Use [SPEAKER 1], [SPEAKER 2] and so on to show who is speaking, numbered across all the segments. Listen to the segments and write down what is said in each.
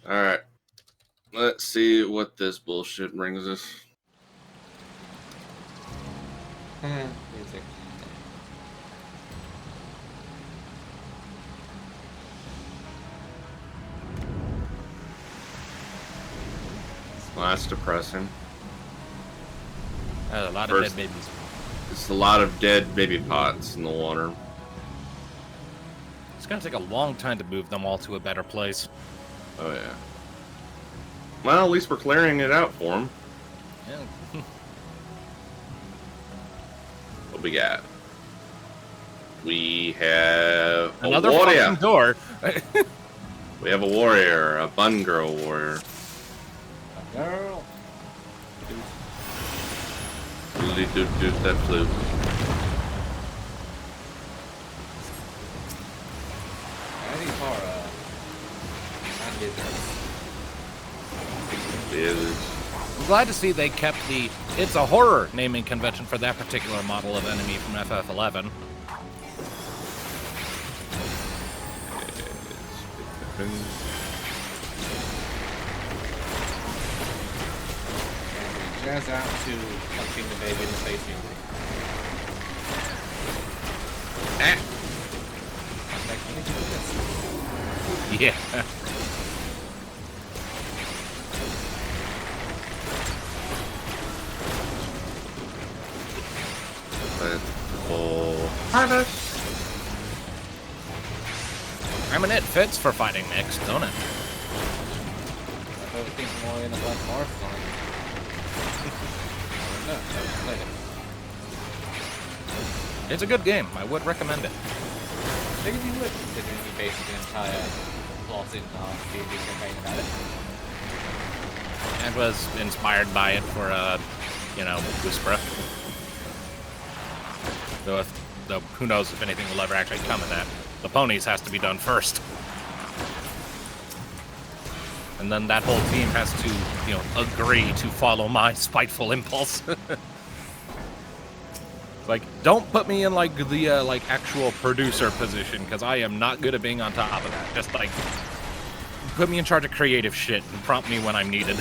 [SPEAKER 1] Alright. Let's see what this bullshit brings us.
[SPEAKER 2] Music.
[SPEAKER 1] Well, that's depressing.
[SPEAKER 3] A lot of dead babies.
[SPEAKER 1] It's a lot of dead baby pots in the water.
[SPEAKER 3] It's gonna take a long time to move them all to a better place.
[SPEAKER 1] Oh, yeah. Well, at least we're clearing it out for them.
[SPEAKER 3] Yeah.
[SPEAKER 1] What we got? We have
[SPEAKER 3] Another
[SPEAKER 1] a warrior.
[SPEAKER 3] fucking door.
[SPEAKER 1] We have a warrior, a bun girl warrior.
[SPEAKER 2] Girl.
[SPEAKER 1] Doodly doot doot that flute.
[SPEAKER 2] Any horror. And
[SPEAKER 1] Lizards.
[SPEAKER 3] I'm glad to see they kept the "it's a horror" naming convention for that particular model of enemy from FF11.
[SPEAKER 2] jazz out to punching the baby in the face.
[SPEAKER 3] Yeah.
[SPEAKER 1] Harvest.
[SPEAKER 3] I mean, it fits for fighting mixed, don't it?
[SPEAKER 2] I thought it came more in a black mark line. No,
[SPEAKER 3] It's a good game. I would recommend it.
[SPEAKER 2] maybe you would, considering you based an entire plot in D&D campaign about it.
[SPEAKER 3] And was inspired by it for, Whisperer. Though who knows if anything will ever actually come of that. The ponies has to be done first. And then that whole team has to, agree to follow my spiteful impulse. Like, don't put me in, the actual producer position, because I am not good at being on top of that. Just, put me in charge of creative shit and prompt me when I'm needed.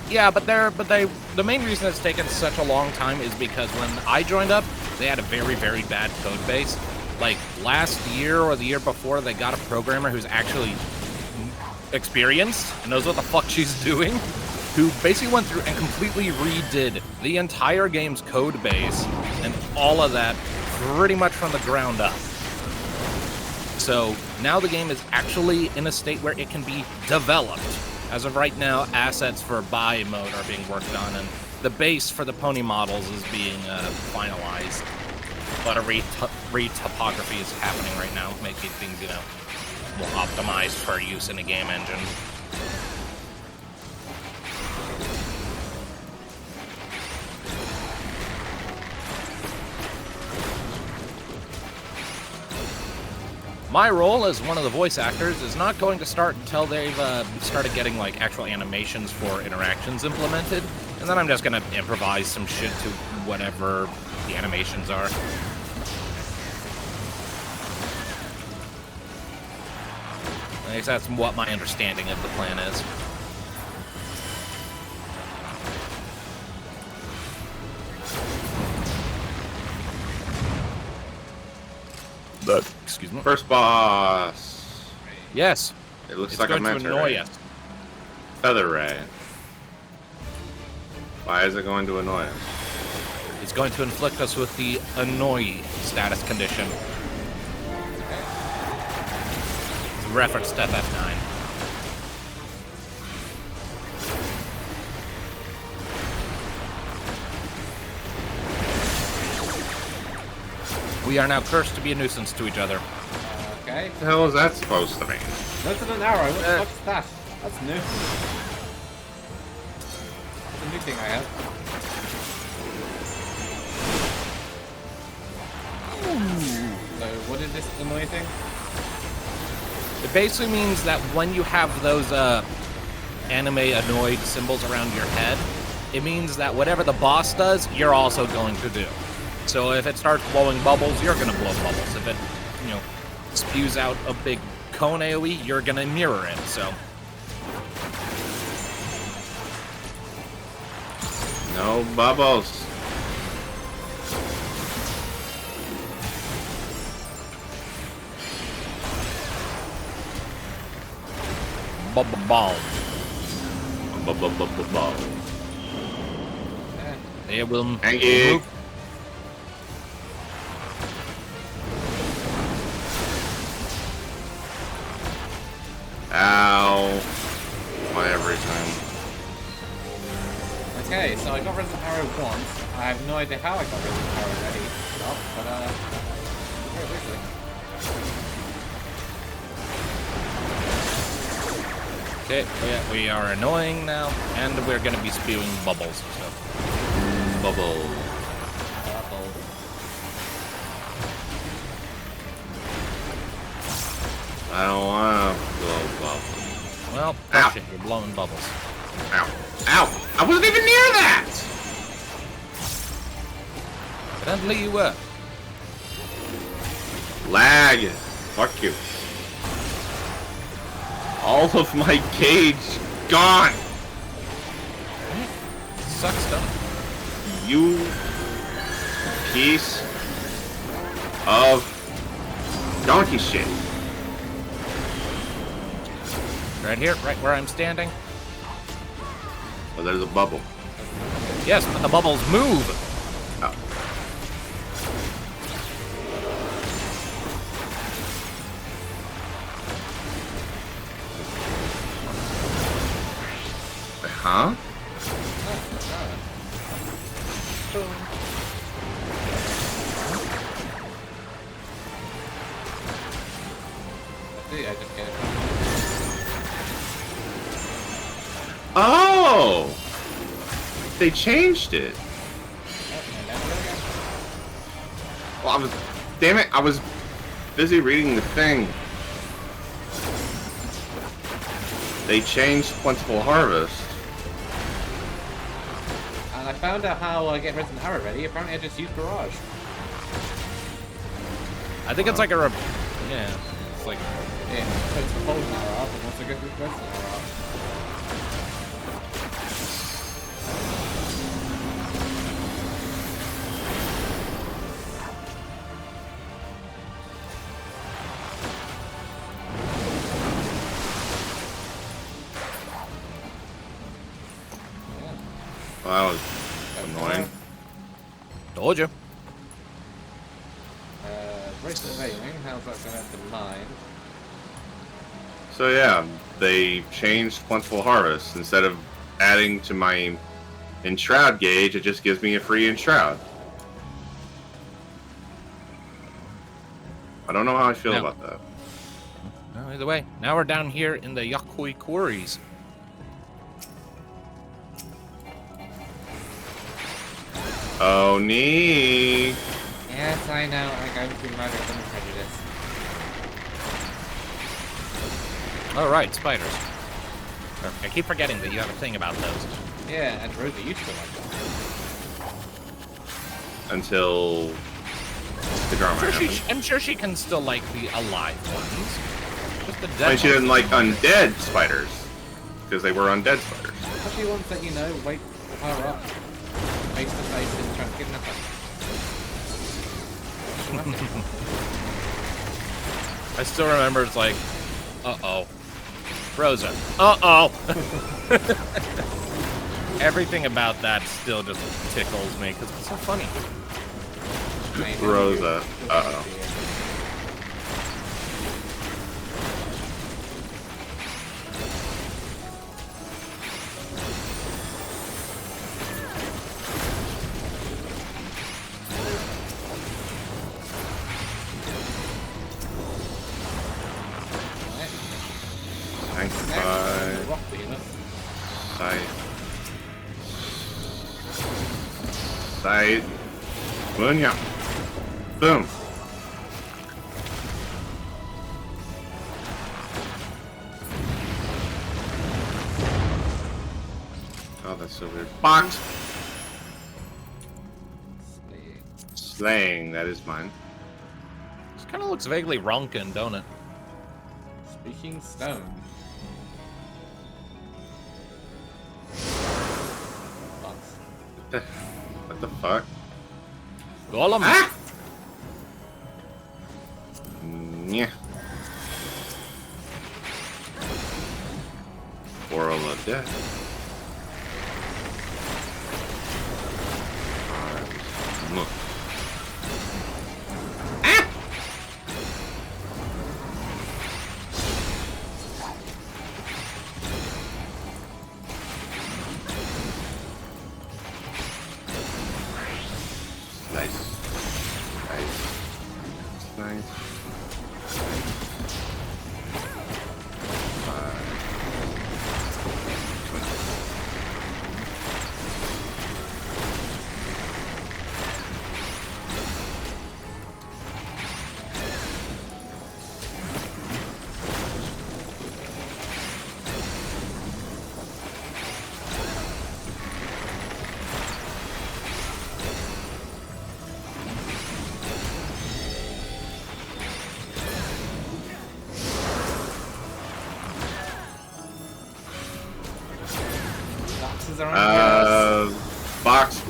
[SPEAKER 3] Yeah, but the main reason it's taken such a long time is because when I joined up, they had a very, very bad code base. Like, last year or the year before, they got a programmer who's actually experienced, knows what the fuck she's doing, who basically went through and completely redid the entire game's code base and all of that pretty much from the ground up. So now the game is actually in a state where it can be developed. As of right now, assets for buy mode are being worked on, and the base for the pony models is being finalized. A lot of re-topography is happening right now, making things, more optimized for use in a game engine. My role as one of the voice actors is not going to start until they've started getting actual animations for interactions implemented, and then I'm just going to improvise some shit to whatever the animations are. I guess that's what my understanding of the plan is. Excuse me.
[SPEAKER 1] First boss.
[SPEAKER 3] Yes.
[SPEAKER 1] It looks
[SPEAKER 3] It's
[SPEAKER 1] like a
[SPEAKER 3] going to
[SPEAKER 1] manta
[SPEAKER 3] annoy
[SPEAKER 1] ray.
[SPEAKER 3] us.
[SPEAKER 1] Feather ray. Why is it going to annoy us?
[SPEAKER 3] It's going to inflict us with the annoy status condition. Reference to FF9. We are now cursed to be a nuisance to each other.
[SPEAKER 2] Okay.
[SPEAKER 1] What the hell is that supposed to mean?
[SPEAKER 2] That's an arrow. What the fuck's that? That's new. That's a new thing I have. So, what is this annoying thing?
[SPEAKER 3] It basically means that when you have those anime annoyed symbols around your head, it means that whatever the boss does, you're also going to do. So if it starts blowing bubbles, you're going to blow bubbles. If it, spews out a big cone AoE, you're going to mirror it, so...
[SPEAKER 1] No bubbles.
[SPEAKER 3] Bubble ball.
[SPEAKER 1] Bubble.
[SPEAKER 3] It will
[SPEAKER 1] Thank you.
[SPEAKER 3] move.
[SPEAKER 1] Ow. Why every time?
[SPEAKER 2] Okay, so I got Resident Arrow once. I have no idea how I got Resident Arrow already. But very briefly.
[SPEAKER 3] Okay, we are annoying now, and we're going to be spewing bubbles. So.
[SPEAKER 1] Bubble. I don't want to blow bubbles.
[SPEAKER 3] Well,
[SPEAKER 1] Ow.
[SPEAKER 3] that's it. You're blowing bubbles.
[SPEAKER 1] Ow. Ow! I wasn't even near that!
[SPEAKER 3] Friendly you were.
[SPEAKER 1] Lag. Fuck you. All of my cage gone!
[SPEAKER 3] Sucks, though.
[SPEAKER 1] You piece of donkey shit.
[SPEAKER 3] Right here, right where I'm standing.
[SPEAKER 1] Oh, there's a bubble.
[SPEAKER 3] Yes, but the bubbles move.
[SPEAKER 1] Oh. Huh?
[SPEAKER 2] See, I just get it.
[SPEAKER 1] Oh! They changed it. Well, damn it, I was busy reading the thing. They changed Plentiful Harvest.
[SPEAKER 2] And I found out how I get Resident Arrow ready. Apparently I just use Garage.
[SPEAKER 3] I think it's like a... Yeah, it's like...
[SPEAKER 2] Yeah, so it's the Golden Arrow up, and once I get the Resident Arrow up.
[SPEAKER 1] Well, that was annoying.
[SPEAKER 3] Told you.
[SPEAKER 2] Race of Aiming, how's that going to have to mind?
[SPEAKER 1] So yeah, they changed Plentiful Harvest. Instead of adding to my Enshroud gauge, it just gives me a free Enshroud. I don't know how I feel
[SPEAKER 3] No.
[SPEAKER 1] about that.
[SPEAKER 3] No, either way, now we're down here in the Yakui Quarries.
[SPEAKER 1] Oh, nee.
[SPEAKER 2] Yes, I know, I'm going through murder and prejudice.
[SPEAKER 3] All right, spiders. I keep forgetting that you have a thing about those.
[SPEAKER 2] Yeah, and Rosie used to like that.
[SPEAKER 1] Until the drama happened.
[SPEAKER 3] I'm sure she can still like the alive ones. Just the dead
[SPEAKER 1] I mean, she
[SPEAKER 3] ones.
[SPEAKER 1] didn't like undead spiders. Because they were undead spiders.
[SPEAKER 2] Especially ones that, you know, wait for her up. Face to face and try to kidnap her.
[SPEAKER 3] I still remember it's like, uh-oh. Frozen. Uh-oh. Everything about that still just tickles me because it's so funny.
[SPEAKER 1] Rosa. Uh-oh. Thanks, bye.
[SPEAKER 2] Rock Venus.
[SPEAKER 1] Sight. Sight. Boom, yeah. Boom. Oh, that's so weird. Box! Slaying, that is mine.
[SPEAKER 3] This kind of looks vaguely Ronkin, don't it?
[SPEAKER 2] Speaking stone. Box.
[SPEAKER 1] What the fuck?
[SPEAKER 3] Golem!
[SPEAKER 1] Ah! Yeah. Oral of death. Look. Ah! Nice. Nice. Nice.
[SPEAKER 2] Boxes are on
[SPEAKER 1] Box.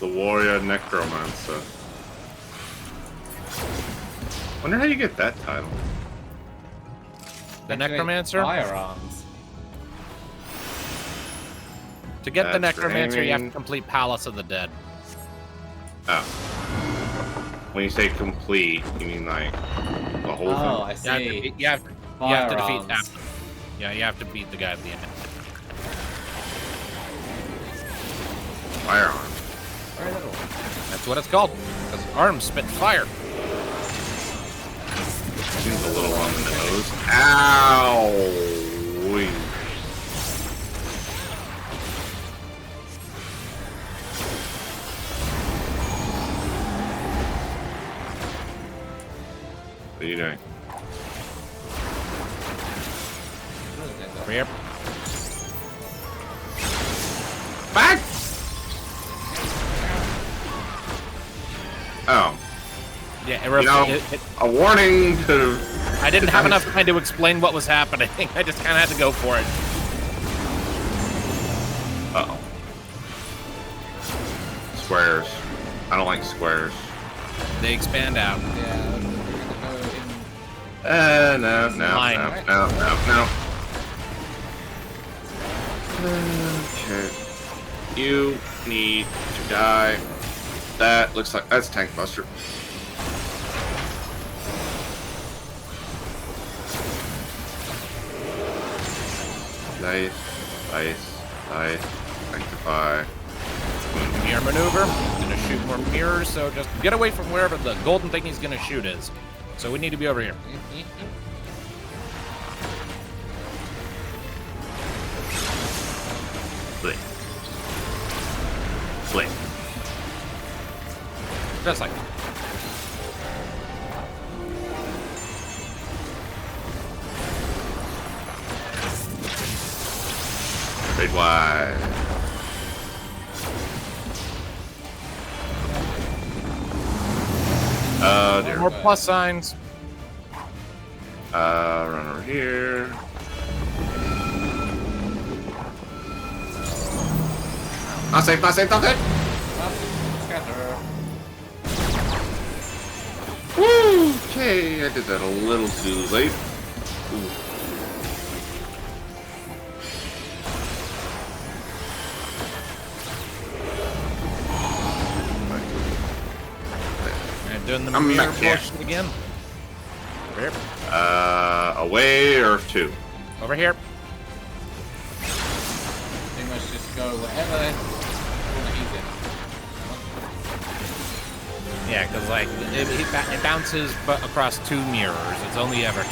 [SPEAKER 1] The warrior necromancer. Wonder how you get that title.
[SPEAKER 3] The Necromancer?
[SPEAKER 2] Firearms.
[SPEAKER 3] To get the
[SPEAKER 1] That's
[SPEAKER 3] Necromancer, you have to
[SPEAKER 1] raining.
[SPEAKER 3] complete Palace of the Dead.
[SPEAKER 1] Oh. When you say complete, you mean like the whole
[SPEAKER 2] Oh,
[SPEAKER 1] thing?
[SPEAKER 2] I
[SPEAKER 3] You have to,
[SPEAKER 2] see.
[SPEAKER 3] you have to defeat
[SPEAKER 2] Firearms.
[SPEAKER 3] after. Yeah, you have to beat the guy at the end.
[SPEAKER 1] Firearm.
[SPEAKER 2] Very little.
[SPEAKER 3] That's what it's called. Because arms spit fire.
[SPEAKER 1] Seems a little on the nose. Ow! Wee. What are you doing?
[SPEAKER 3] Over here.
[SPEAKER 1] Back! Oh.
[SPEAKER 3] Yeah,
[SPEAKER 1] You know, a warning to...
[SPEAKER 3] I didn't have enough time to explain what was happening. I just kind of had to go for it.
[SPEAKER 1] Uh-oh. Squares. I don't like squares.
[SPEAKER 3] They expand out.
[SPEAKER 2] Yeah, we're gonna go in.
[SPEAKER 1] No. Okay. You need to die. That looks like... That's Tank Buster. Nice. Sanctify.
[SPEAKER 3] Mirror maneuver. Gonna shoot more mirrors, so just get away from wherever the golden thing he's gonna shoot is. So we need to be over here.
[SPEAKER 1] Flick. Flick.
[SPEAKER 3] Just like that.
[SPEAKER 1] Trade wide. Oh dear.
[SPEAKER 3] More plus signs.
[SPEAKER 1] Run over here. Not safe, not safe, not safe.
[SPEAKER 2] Scatter.
[SPEAKER 1] Woo! Okay, I did that a little too late. Ooh.
[SPEAKER 3] And doing the
[SPEAKER 1] I'm
[SPEAKER 3] mirror
[SPEAKER 1] back here.
[SPEAKER 3] portion again. Over here.
[SPEAKER 1] Away or two?
[SPEAKER 3] Over here.
[SPEAKER 2] Pretty much just go wherever he's in.
[SPEAKER 3] Yeah, because like it bounces but across 2 mirrors. It's only ever 2.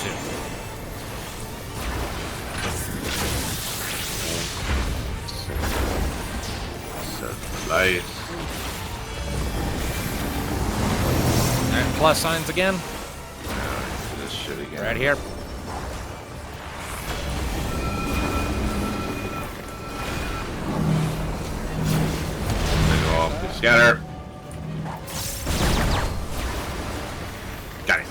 [SPEAKER 1] So light.
[SPEAKER 3] And plus signs again.
[SPEAKER 1] This shit again.
[SPEAKER 3] Right here.
[SPEAKER 1] Go off the scatter. Got it.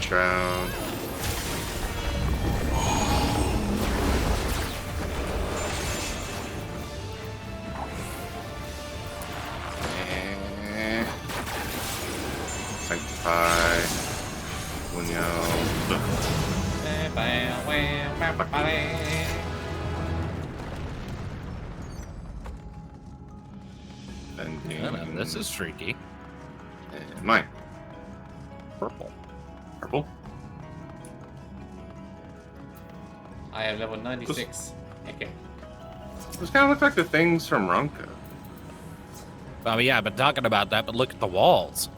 [SPEAKER 1] Shroud. Sanctify.
[SPEAKER 3] Oh, this is freaky.
[SPEAKER 1] Mine.
[SPEAKER 3] Purple.
[SPEAKER 1] Purple.
[SPEAKER 2] I have level 96. Okay.
[SPEAKER 1] Those kind of look like the things from Ronka.
[SPEAKER 3] Oh yeah, but talking about that, but look at the walls.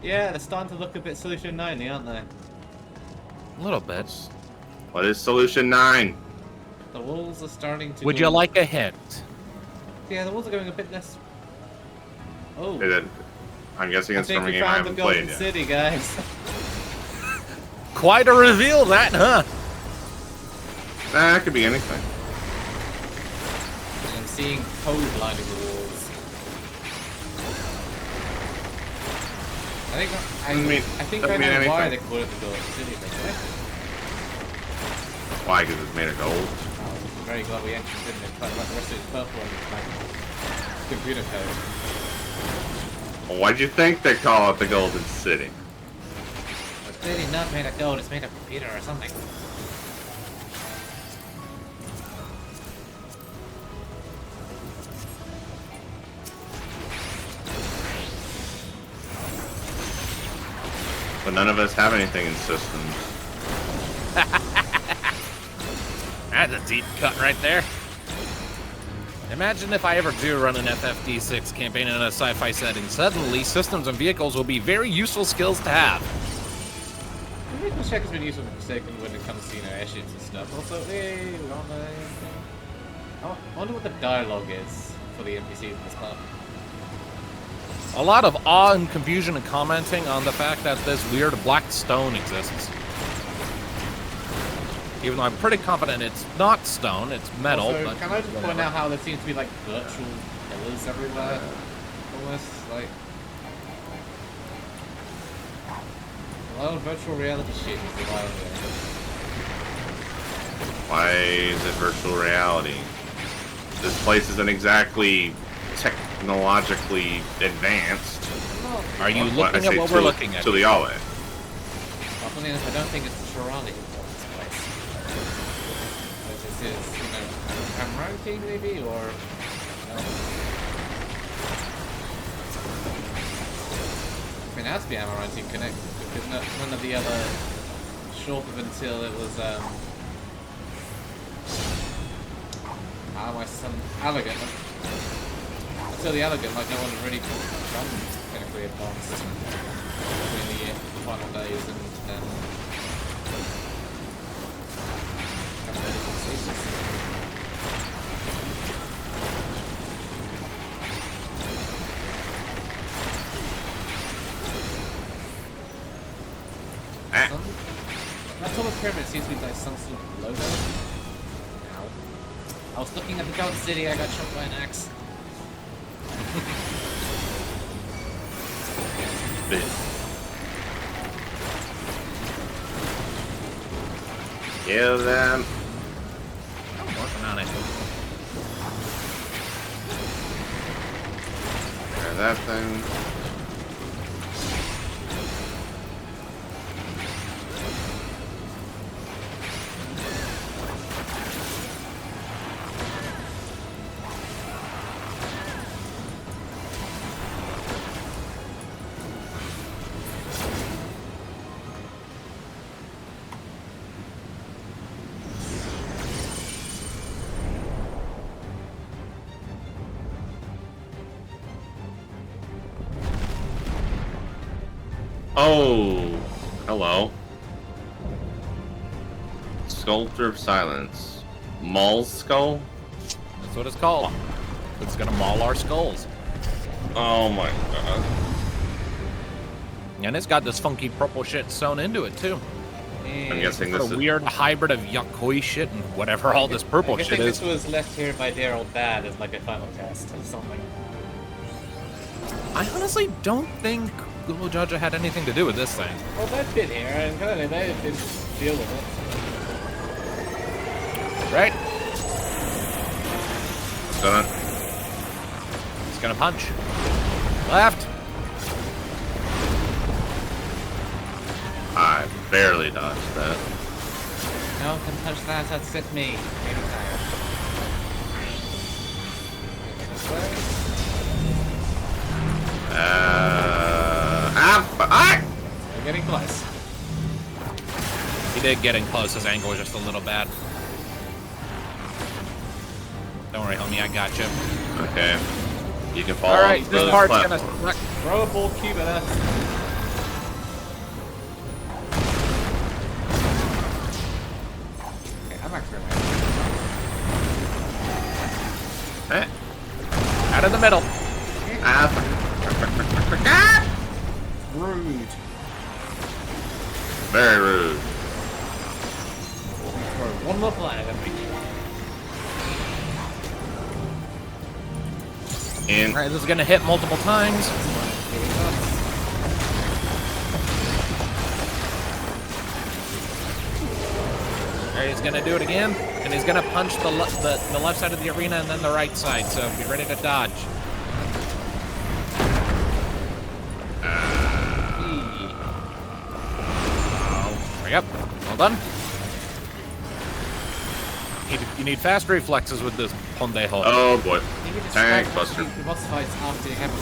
[SPEAKER 2] Yeah, they're starting to look a bit Solution 90, aren't they?
[SPEAKER 3] A little bit.
[SPEAKER 1] What is Solution 9?
[SPEAKER 2] The walls are starting to.
[SPEAKER 3] Would you like a hint?
[SPEAKER 2] Yeah, the walls are going a bit less. Oh.
[SPEAKER 1] I'm guessing
[SPEAKER 2] I
[SPEAKER 1] it's
[SPEAKER 2] think
[SPEAKER 1] from a
[SPEAKER 2] we
[SPEAKER 1] game I
[SPEAKER 2] found the
[SPEAKER 1] haven't played
[SPEAKER 2] Golden
[SPEAKER 1] yet.
[SPEAKER 2] City, guys.
[SPEAKER 3] Quite a reveal, that, huh?
[SPEAKER 1] Nah, it could be anything.
[SPEAKER 2] I'm seeing code lining the walls. I think I know why they call it the Golden City, but
[SPEAKER 1] Why? Because it's made of gold?
[SPEAKER 2] I'm very glad we entered in it, but like the rest of it's purple and like computer code.
[SPEAKER 1] Well, why'd you think they call it the Golden City?
[SPEAKER 2] It's clearly not made of gold, it's made of computer or something.
[SPEAKER 1] But none of us have anything in systems.
[SPEAKER 3] That's a deep cut right there. Imagine if I ever do run an FFD6 campaign in a sci-fi setting. Suddenly, systems and vehicles will be very useful skills to have.
[SPEAKER 2] The vehicle check has been useful for mistaken when it comes to, airships and stuff. Also, I wonder what the dialogue is for the NPCs in this club.
[SPEAKER 3] A lot of awe and confusion and commenting on the fact that this weird black stone exists. Even though I'm pretty confident it's not stone, it's metal.
[SPEAKER 2] Also,
[SPEAKER 3] but
[SPEAKER 2] can I just point
[SPEAKER 3] whatever.
[SPEAKER 2] out how there seems to be like virtual pillars everywhere? Almost like a lot of virtual reality shit is the wild way.
[SPEAKER 1] Why is it virtual reality? This place isn't exactly technologically advanced.
[SPEAKER 3] Are you
[SPEAKER 1] I
[SPEAKER 3] looking
[SPEAKER 1] say
[SPEAKER 3] at what we're looking at?
[SPEAKER 1] To the Yahweh.
[SPEAKER 2] Well, funny enough, I don't think it's Toronto for this place. This is, Amaranti maybe, or I mean, it has to be Amaranti Connect because none of the other, short of until it was my son Elegant. Until the Elegant, like no one really done technically advanced between the final days and then. That top of pyramid seems to be like some sort of logo. Ow. I was looking at the Golden City, I got shot by an axe.
[SPEAKER 1] Kill them.
[SPEAKER 3] I'm working on it.
[SPEAKER 1] There's that thing. Oh, hello. Sculptor of Silence. Maul's skull?
[SPEAKER 3] That's what it's called. It's gonna maul our skulls.
[SPEAKER 1] Oh my god.
[SPEAKER 3] And it's got this funky purple shit sewn into it, too.
[SPEAKER 1] I'm guessing
[SPEAKER 3] It's
[SPEAKER 1] this
[SPEAKER 3] a
[SPEAKER 1] is...
[SPEAKER 3] weird hybrid of yakoi shit and whatever all this purple
[SPEAKER 2] I
[SPEAKER 3] shit
[SPEAKER 2] think
[SPEAKER 3] is.
[SPEAKER 2] this was left here by Daryl Bad as like a final test or something.
[SPEAKER 3] I honestly don't think Google Jaja had anything to do with this thing.
[SPEAKER 2] Well, that bit here, and clearly they didn't deal with it.
[SPEAKER 3] Right?
[SPEAKER 1] Done.
[SPEAKER 3] It's gonna punch. Left.
[SPEAKER 1] I barely dodged that.
[SPEAKER 2] No one can touch that except me. Anytime. This way. We're getting close.
[SPEAKER 3] He did getting close. His angle was just a little bad. Don't worry, homie. I got you.
[SPEAKER 1] Okay. You can fall
[SPEAKER 3] All right,
[SPEAKER 1] off
[SPEAKER 3] this
[SPEAKER 1] the
[SPEAKER 3] part's
[SPEAKER 1] platform.
[SPEAKER 3] gonna suck.
[SPEAKER 2] Throw a ball cube at us. Okay, I'm actually
[SPEAKER 1] Eh?
[SPEAKER 3] Out of the middle.
[SPEAKER 1] Ah.
[SPEAKER 2] rude.
[SPEAKER 1] Very rude.
[SPEAKER 2] Throw one more planet at me.
[SPEAKER 1] In.
[SPEAKER 3] All right, this is gonna hit multiple times.
[SPEAKER 2] Here we go.
[SPEAKER 3] All right, he's gonna do it again, and he's gonna punch the left side of the arena and then the right side. So be ready to dodge. There we go. Well done. You need fast reflexes with this Pondejo.
[SPEAKER 1] Oh boy.
[SPEAKER 2] You can just
[SPEAKER 1] Tank
[SPEAKER 2] start
[SPEAKER 1] buster.
[SPEAKER 2] the boss fights after you have it.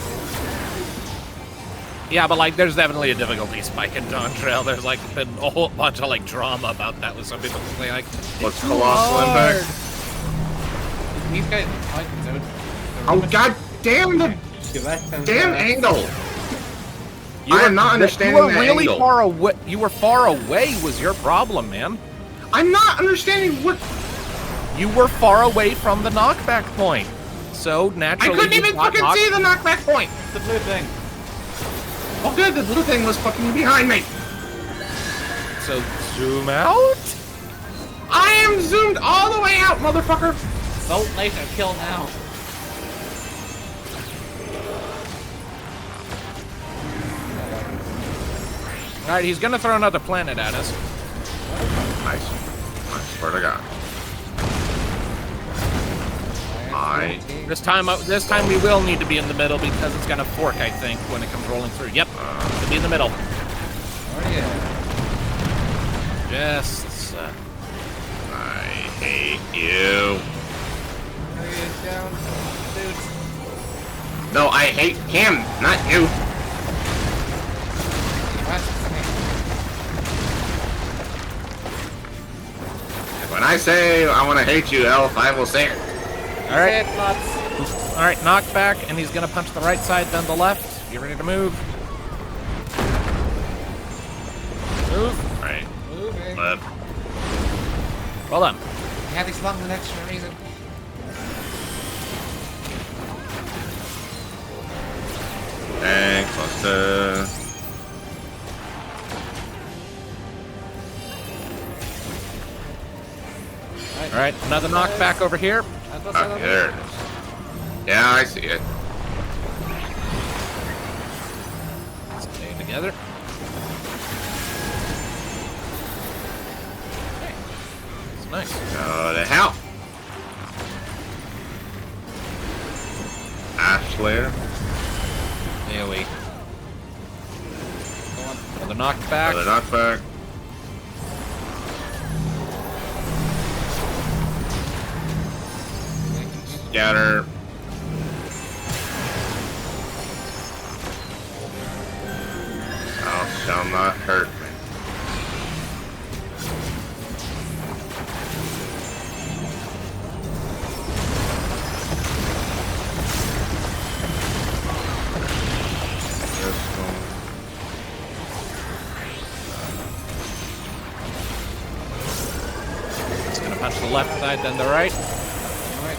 [SPEAKER 3] Yeah, but like, there's definitely a difficulty spike in Dawntrail. There's like been a whole bunch of like drama about that with some people saying like,
[SPEAKER 1] What's
[SPEAKER 3] "It's too
[SPEAKER 1] Colossal
[SPEAKER 3] hard."
[SPEAKER 1] Impact?
[SPEAKER 2] These guys fight zone.
[SPEAKER 1] Oh god damn the damn angle! I am not understanding
[SPEAKER 3] You were
[SPEAKER 1] the
[SPEAKER 3] really
[SPEAKER 1] angle.
[SPEAKER 3] far away. You were far away. Was your problem, man?
[SPEAKER 1] I'm not understanding what.
[SPEAKER 3] You were far away from the knockback point, so
[SPEAKER 1] I
[SPEAKER 3] naturally
[SPEAKER 1] couldn't
[SPEAKER 3] you
[SPEAKER 1] even
[SPEAKER 3] got
[SPEAKER 1] fucking
[SPEAKER 3] knocked-
[SPEAKER 1] see the knockback point.
[SPEAKER 2] The blue thing.
[SPEAKER 1] Oh good, the blue thing was fucking behind me.
[SPEAKER 3] So zoom out.
[SPEAKER 1] I am zoomed all the way out, motherfucker.
[SPEAKER 2] Salt later, kill now.
[SPEAKER 3] All right, he's gonna throw another planet at us.
[SPEAKER 1] Nice. I swear to God.
[SPEAKER 3] This time we will need to be in the middle because it's gonna fork, I think, when it comes rolling through. Yep, to be in the middle.
[SPEAKER 2] Oh yeah.
[SPEAKER 3] Just.
[SPEAKER 1] I hate you.
[SPEAKER 2] Hurry down, dudes.
[SPEAKER 1] No, I hate him, not you. When I say I want to hate you, Elf, I will say it.
[SPEAKER 3] All right.
[SPEAKER 2] Lots.
[SPEAKER 3] All right, knockback, and he's gonna punch the right side, then the left. Get ready to move. Move.
[SPEAKER 1] Right.
[SPEAKER 2] Moving.
[SPEAKER 1] Left.
[SPEAKER 3] Well done.
[SPEAKER 2] I had these long legs for a reason.
[SPEAKER 1] Tank buster.
[SPEAKER 3] All right, another knockback over here.
[SPEAKER 1] Okay, there it is. Yeah, I see it.
[SPEAKER 3] Stay together. Nice.
[SPEAKER 1] Go to hell. Ash Slayer.
[SPEAKER 3] AoE. Another knockback.
[SPEAKER 1] Another knockback. Scatter. Thou shall not hurt me.
[SPEAKER 3] Gonna punch the left side, then the right.
[SPEAKER 2] Alright.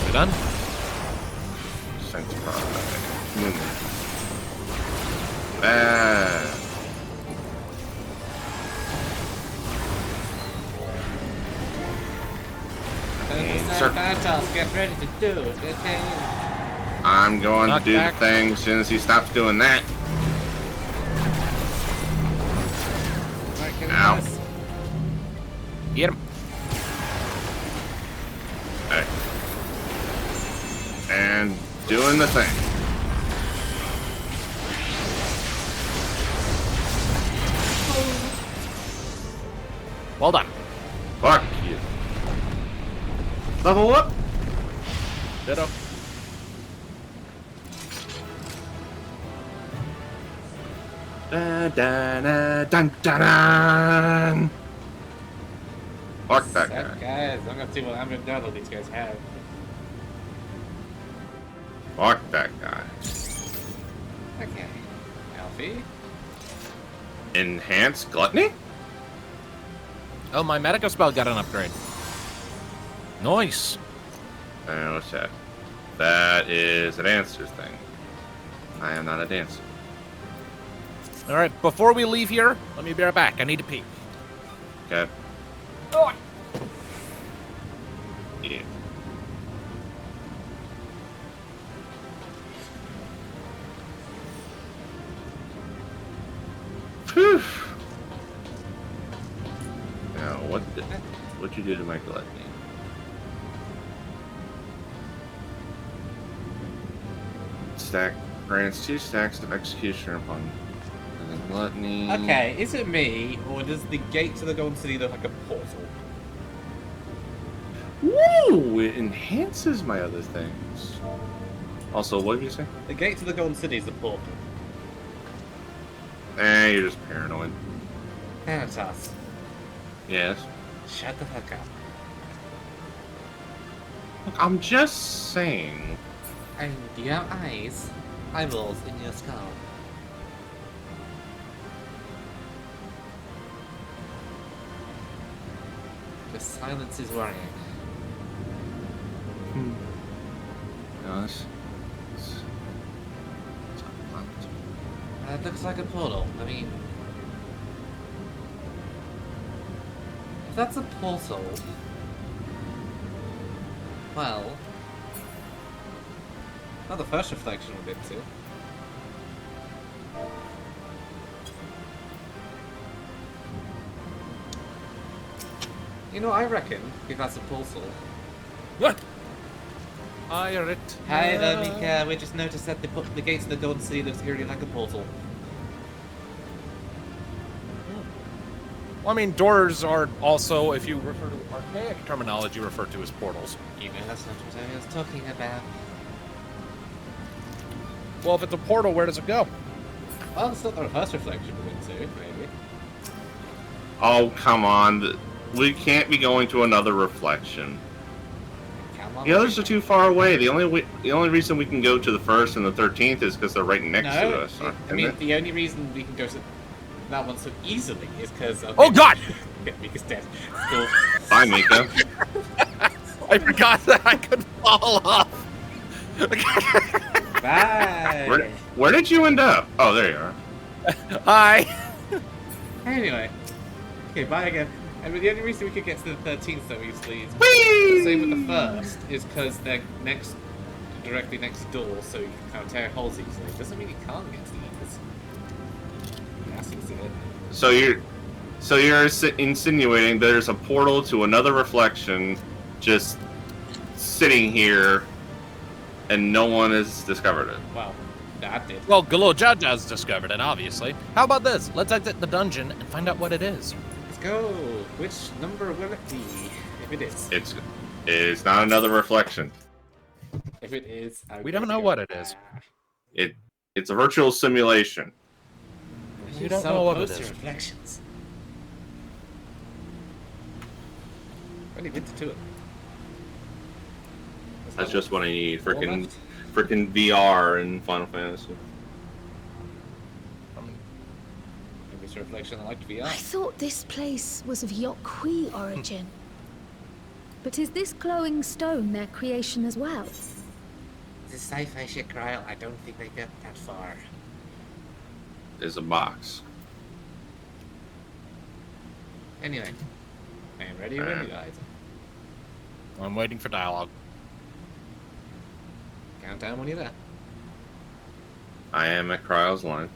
[SPEAKER 3] We're done.
[SPEAKER 1] Sanctify. Bad. Circle.
[SPEAKER 2] Battles, get ready to do it. Okay.
[SPEAKER 1] I'm going to do the
[SPEAKER 3] Knockback.
[SPEAKER 1] thing as soon as he stops doing that.
[SPEAKER 2] Alright, get
[SPEAKER 1] Ow.
[SPEAKER 2] this.
[SPEAKER 3] Get him.
[SPEAKER 1] Okay. And doing the thing.
[SPEAKER 3] Well done.
[SPEAKER 1] Fuck you. Level up.
[SPEAKER 3] Ditto.
[SPEAKER 1] Da, da, da, dun, dun, dun. Fuck that guy.
[SPEAKER 2] Guys, I'm gonna see what I'm gonna these guys have.
[SPEAKER 1] Fuck that guy.
[SPEAKER 2] Okay. Alfie?
[SPEAKER 1] Enhance gluttony?
[SPEAKER 3] Oh, my medical spell got an upgrade. Nice.
[SPEAKER 1] What's that? That is a dancer's thing. I am not a dancer.
[SPEAKER 3] All right, before we leave here, let me be right back. I need to pee.
[SPEAKER 1] Okay. Yeah. Phew. Now, what'd you do to my gluttony? Stack grants 2 stacks of execution upon the gluttony.
[SPEAKER 2] Okay, is it me, or does the gate to the Golden City look like a portal?
[SPEAKER 1] Woo! It enhances my other things. Also, what did you say?
[SPEAKER 2] The gate to the Golden City is the portal.
[SPEAKER 1] You're just paranoid.
[SPEAKER 2] Thanatos,
[SPEAKER 1] Yes.
[SPEAKER 2] shut the fuck up.
[SPEAKER 1] Look, I'm just saying.
[SPEAKER 2] And you have eyes, eyeballs in your skull. The silence is worrying.
[SPEAKER 1] No, it's
[SPEAKER 2] It looks like a portal. I mean, if that's a portal, well, not the first reflection we've been to. You know, I reckon if that's a portal.
[SPEAKER 3] What? Pirate.
[SPEAKER 2] Hi there, Mika. We just noticed that the gates of the Golden City looks eerily like a portal.
[SPEAKER 3] Well, I mean, doors are also, if you refer to archaic terminology, referred to as portals.
[SPEAKER 2] You know, that's not what I was talking about.
[SPEAKER 3] Well, if it's a portal, where does it go?
[SPEAKER 2] Well, it's not the first reflection we've been to, maybe.
[SPEAKER 1] Oh, come on. We can't be going to another reflection.
[SPEAKER 2] Come on.
[SPEAKER 1] The others are too far away. The only reason we can go to the 1st and the 13th is because they're right next to us.
[SPEAKER 2] I mean, the only reason we can go to that one so easily is because... Okay,
[SPEAKER 3] Oh, God!
[SPEAKER 2] Mika's dead. Cool.
[SPEAKER 1] Bye, Mika.
[SPEAKER 3] I forgot that I could fall off.
[SPEAKER 2] Bye!
[SPEAKER 1] Where did you end up? Oh, there you are.
[SPEAKER 3] Hi.
[SPEAKER 2] Anyway. Okay, bye again. And the only reason we could get to the 13th, though, obviously, is
[SPEAKER 1] Whee!
[SPEAKER 2] same with the 1st, is because they're next directly next door, so you can kind of tear holes easily. Doesn't mean you can't get to the others. Yes, it's it.
[SPEAKER 1] So you're insinuating there's a portal to another reflection just sitting here, and no one has discovered it.
[SPEAKER 2] Well, that did.
[SPEAKER 3] Well, Galo Jaja's discovered it, obviously. How about this? Let's exit the dungeon and find out what it is.
[SPEAKER 2] Let's go. Which number will it be? If it is.
[SPEAKER 1] It's not another reflection.
[SPEAKER 2] If it is,
[SPEAKER 3] We don't know what it is.
[SPEAKER 1] It's a virtual simulation.
[SPEAKER 3] We don't know what it is.
[SPEAKER 2] Reflections. Only been to 2 of them.
[SPEAKER 1] That's just what I need.
[SPEAKER 2] Four
[SPEAKER 1] Frickin'
[SPEAKER 2] left.
[SPEAKER 1] VR in Final Fantasy.
[SPEAKER 2] Maybe it's a reflection like VR.
[SPEAKER 4] I thought this place was of Yokwi origin. But is this glowing stone their creation as well?
[SPEAKER 2] This sci-fi shit, Kyle. I don't think they get that far.
[SPEAKER 1] There's a box.
[SPEAKER 2] Anyway, I am ready when you guys.
[SPEAKER 3] I'm waiting for dialogue.
[SPEAKER 2] Countdown when you're there.
[SPEAKER 1] I am at Cryle's line.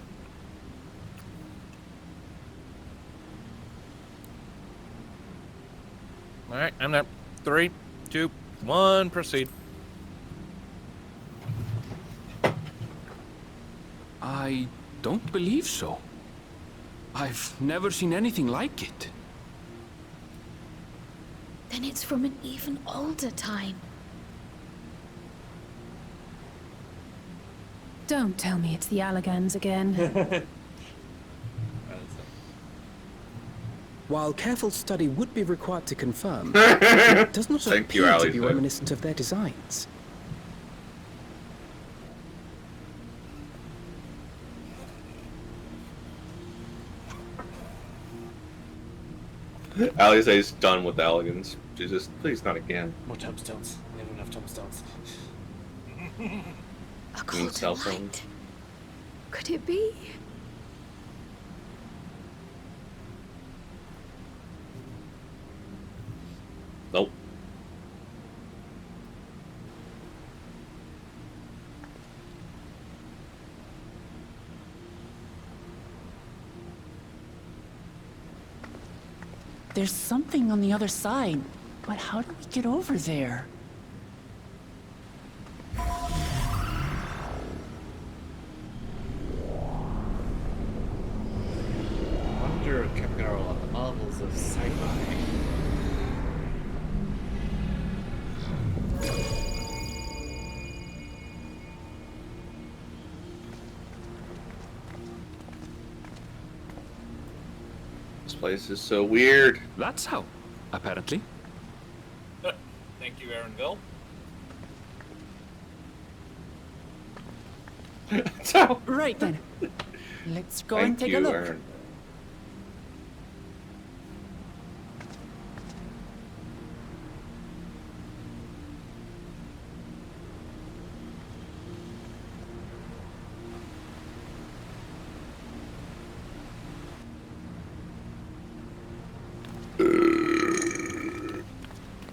[SPEAKER 3] All right, I'm there. 3, 2, 1, proceed.
[SPEAKER 5] I don't believe so. I've never seen anything like it.
[SPEAKER 4] Then it's from an even older time. Don't tell me it's the Allagans again.
[SPEAKER 6] While careful study would be required to confirm, it does not
[SPEAKER 1] Thank you,
[SPEAKER 6] appear to
[SPEAKER 1] Ali,
[SPEAKER 6] be
[SPEAKER 1] though.
[SPEAKER 6] reminiscent of their designs.
[SPEAKER 1] Alisaie's done with elegance. She's just, please not again.
[SPEAKER 2] More tombstones. Never enough tombstones.
[SPEAKER 4] A
[SPEAKER 1] mean cell
[SPEAKER 4] cult of
[SPEAKER 1] phone?
[SPEAKER 4] light. Could it be?
[SPEAKER 1] Nope.
[SPEAKER 7] There's something on the other side, but how do we get over there?
[SPEAKER 2] Wonder, Capgarl, on the marvels of sci-fi.
[SPEAKER 1] This place is so weird.
[SPEAKER 5] That's how, apparently.
[SPEAKER 3] Thank you, Aaronville.
[SPEAKER 1] So,
[SPEAKER 7] Right then. Let's go and
[SPEAKER 1] thank
[SPEAKER 7] take
[SPEAKER 1] you,
[SPEAKER 7] a look.
[SPEAKER 1] Aaron.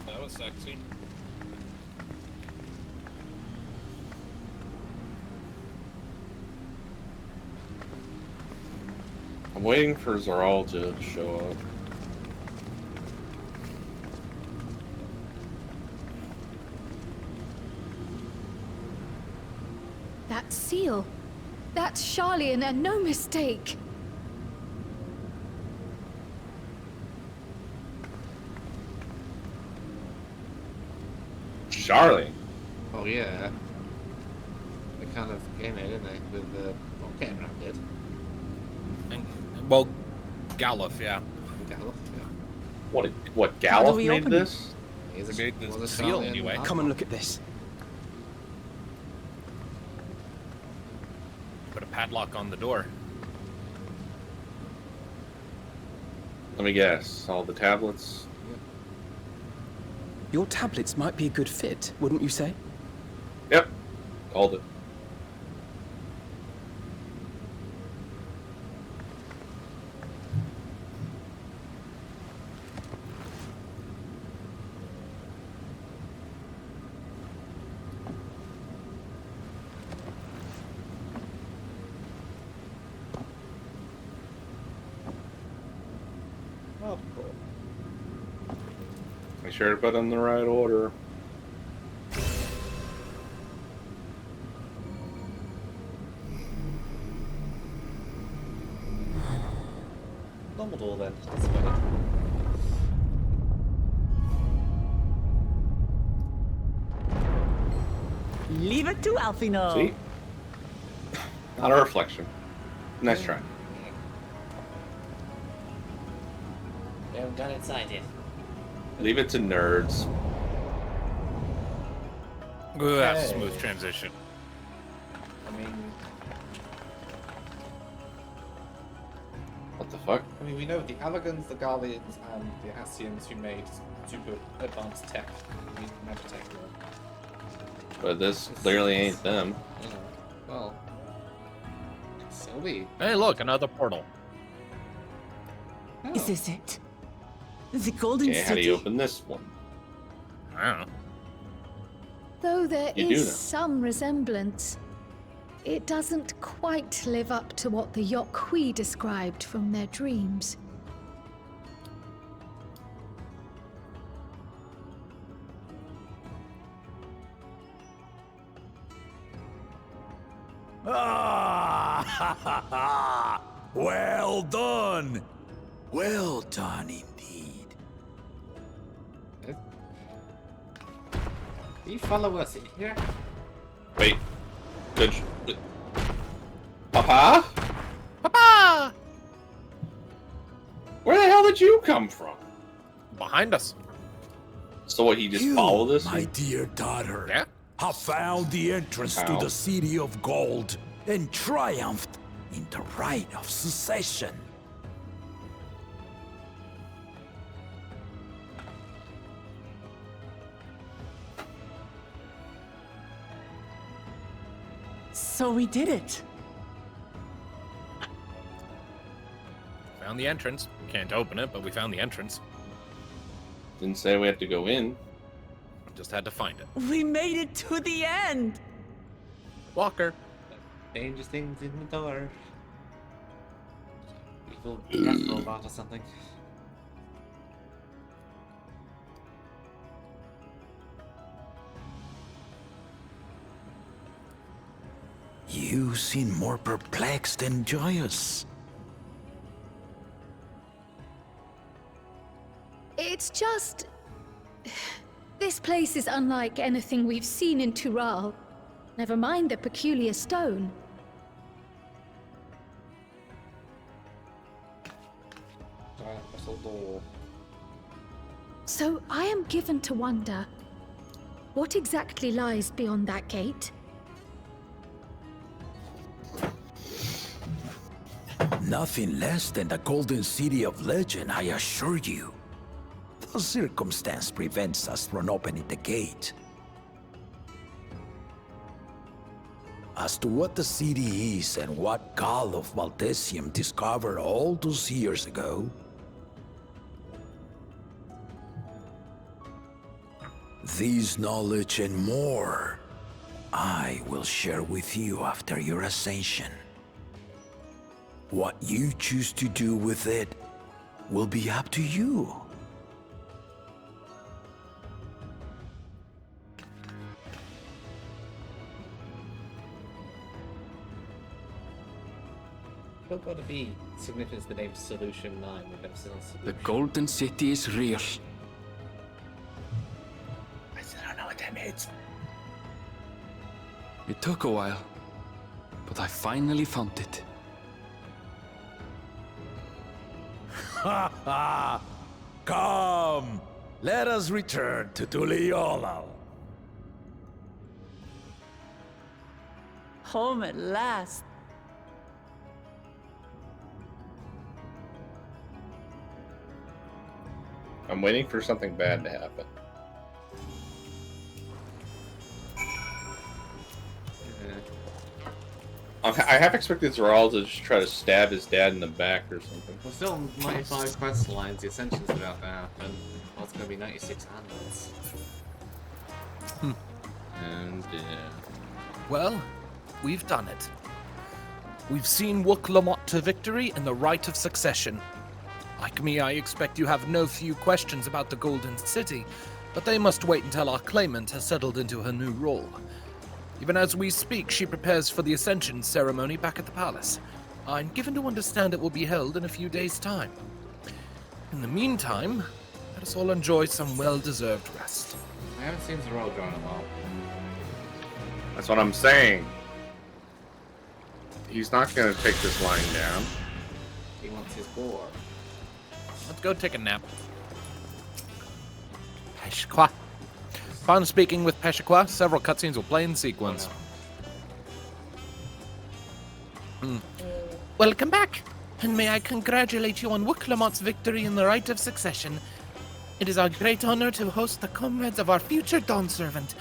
[SPEAKER 3] That was sexy.
[SPEAKER 1] I'm waiting for Zoral to show up.
[SPEAKER 4] That seal. That's Charlian, and no mistake.
[SPEAKER 1] Charlie.
[SPEAKER 2] Oh yeah. They kind of came in, didn't they? With the camera did.
[SPEAKER 3] And, well, Galuf, yeah.
[SPEAKER 2] Gallup, yeah.
[SPEAKER 1] What
[SPEAKER 7] How do
[SPEAKER 1] Gallup
[SPEAKER 7] we
[SPEAKER 1] made
[SPEAKER 7] open
[SPEAKER 1] this?
[SPEAKER 2] He's
[SPEAKER 3] They made this
[SPEAKER 2] was a
[SPEAKER 3] seal
[SPEAKER 2] Charlian
[SPEAKER 3] anyway.
[SPEAKER 2] armor.
[SPEAKER 6] Come and look at this.
[SPEAKER 3] Put a padlock on the door.
[SPEAKER 1] Let me guess. All the tablets.
[SPEAKER 6] Your tablets might be a good fit, wouldn't you say?
[SPEAKER 1] Yep. Called it. sure to put in the right order.
[SPEAKER 2] Normal door then. That's about it.
[SPEAKER 7] Leave it to Alfino.
[SPEAKER 1] See? Not a reflection. Nice try.
[SPEAKER 8] We haven't got inside yet.
[SPEAKER 1] Leave it to nerds.
[SPEAKER 3] Ooh, that's a
[SPEAKER 2] Okay.
[SPEAKER 3] smooth transition.
[SPEAKER 2] I mean,
[SPEAKER 1] What the fuck?
[SPEAKER 2] we know the Allegans, the Guardians, and the Ascians who made super advanced tech. We never take them.
[SPEAKER 1] But this clearly ain't them.
[SPEAKER 2] You know, well, Sylvie.
[SPEAKER 3] Hey, look, another portal.
[SPEAKER 2] Oh.
[SPEAKER 7] Is this it? The Golden
[SPEAKER 1] Okay, how do
[SPEAKER 7] City?
[SPEAKER 1] you open this one?
[SPEAKER 3] I don't know.
[SPEAKER 4] Though there
[SPEAKER 1] You do know.
[SPEAKER 4] is some resemblance, it doesn't quite live up to what the Yokwi described from their dreams.
[SPEAKER 9] Well done! Well done indeed.
[SPEAKER 2] Do you follow us in here?
[SPEAKER 1] Wait. Good. Papa?
[SPEAKER 3] Papa!
[SPEAKER 1] Where the hell did you come from?
[SPEAKER 3] Behind us.
[SPEAKER 1] So what, he just followed us?
[SPEAKER 9] my dear daughter,
[SPEAKER 3] Yeah?
[SPEAKER 9] have found the entrance to
[SPEAKER 1] How?
[SPEAKER 9] the City of Gold and triumphed in the rite of secession.
[SPEAKER 7] So we did it.
[SPEAKER 3] Found the entrance. Can't open it, but we found the entrance.
[SPEAKER 1] Didn't say we had to go in.
[SPEAKER 3] Just had to find it.
[SPEAKER 7] We made it to the end.
[SPEAKER 3] Walker.
[SPEAKER 2] Dangerous things in the door. Evil breath robot or something.
[SPEAKER 9] You seem more perplexed than joyous.
[SPEAKER 4] It's just... This place is unlike anything we've seen in Tural. Never mind the peculiar stone.
[SPEAKER 2] Giant metal door.
[SPEAKER 4] So I am given to wonder, what exactly lies beyond that gate?
[SPEAKER 9] Nothing less than the Golden City of Legend, I assure you. The circumstance prevents us from opening the gate. As to what the city is and what Gall of Maltesium discovered all those years ago, this knowledge and more, I will share with you after your ascension. What you choose to do with it will be up to you.
[SPEAKER 2] Still gotta be significance the name Solution 9. We've never seen a solution.
[SPEAKER 5] The Golden City is real.
[SPEAKER 9] I still don't know what that means.
[SPEAKER 5] It took a while, but I finally found it.
[SPEAKER 9] Ha ha! Come! Let us return to Tuliolal.
[SPEAKER 7] Home at last.
[SPEAKER 1] I'm waiting for something bad to happen. I half expected Zeral to just try to stab his dad in the back or something.
[SPEAKER 2] We're still on 95 quest lines. The Ascension's about to happen. Well, it's gonna be 96 handles.
[SPEAKER 1] And
[SPEAKER 3] Well, we've done it. We've seen Wook Lamont to victory in the rite of succession. Like me, I expect you have no few questions about the Golden City, but they must wait until our claimant has settled into her new role. Even as we speak, she prepares for the ascension ceremony back at the palace. I'm given to understand it will be held in a few days' time. In the meantime, let us all enjoy some well-deserved rest.
[SPEAKER 2] I haven't seen Zerol join in a while.
[SPEAKER 1] That's what I'm saying. He's not going to take this line down.
[SPEAKER 2] He wants his boar.
[SPEAKER 3] Let's go take a nap. Peshqua. Upon speaking with Peshqua, several cutscenes will play in sequence. Welcome back, and may I congratulate you on Wuklamot's victory in the rite of succession. It is our great honor to host the comrades of our future Dawn Servant.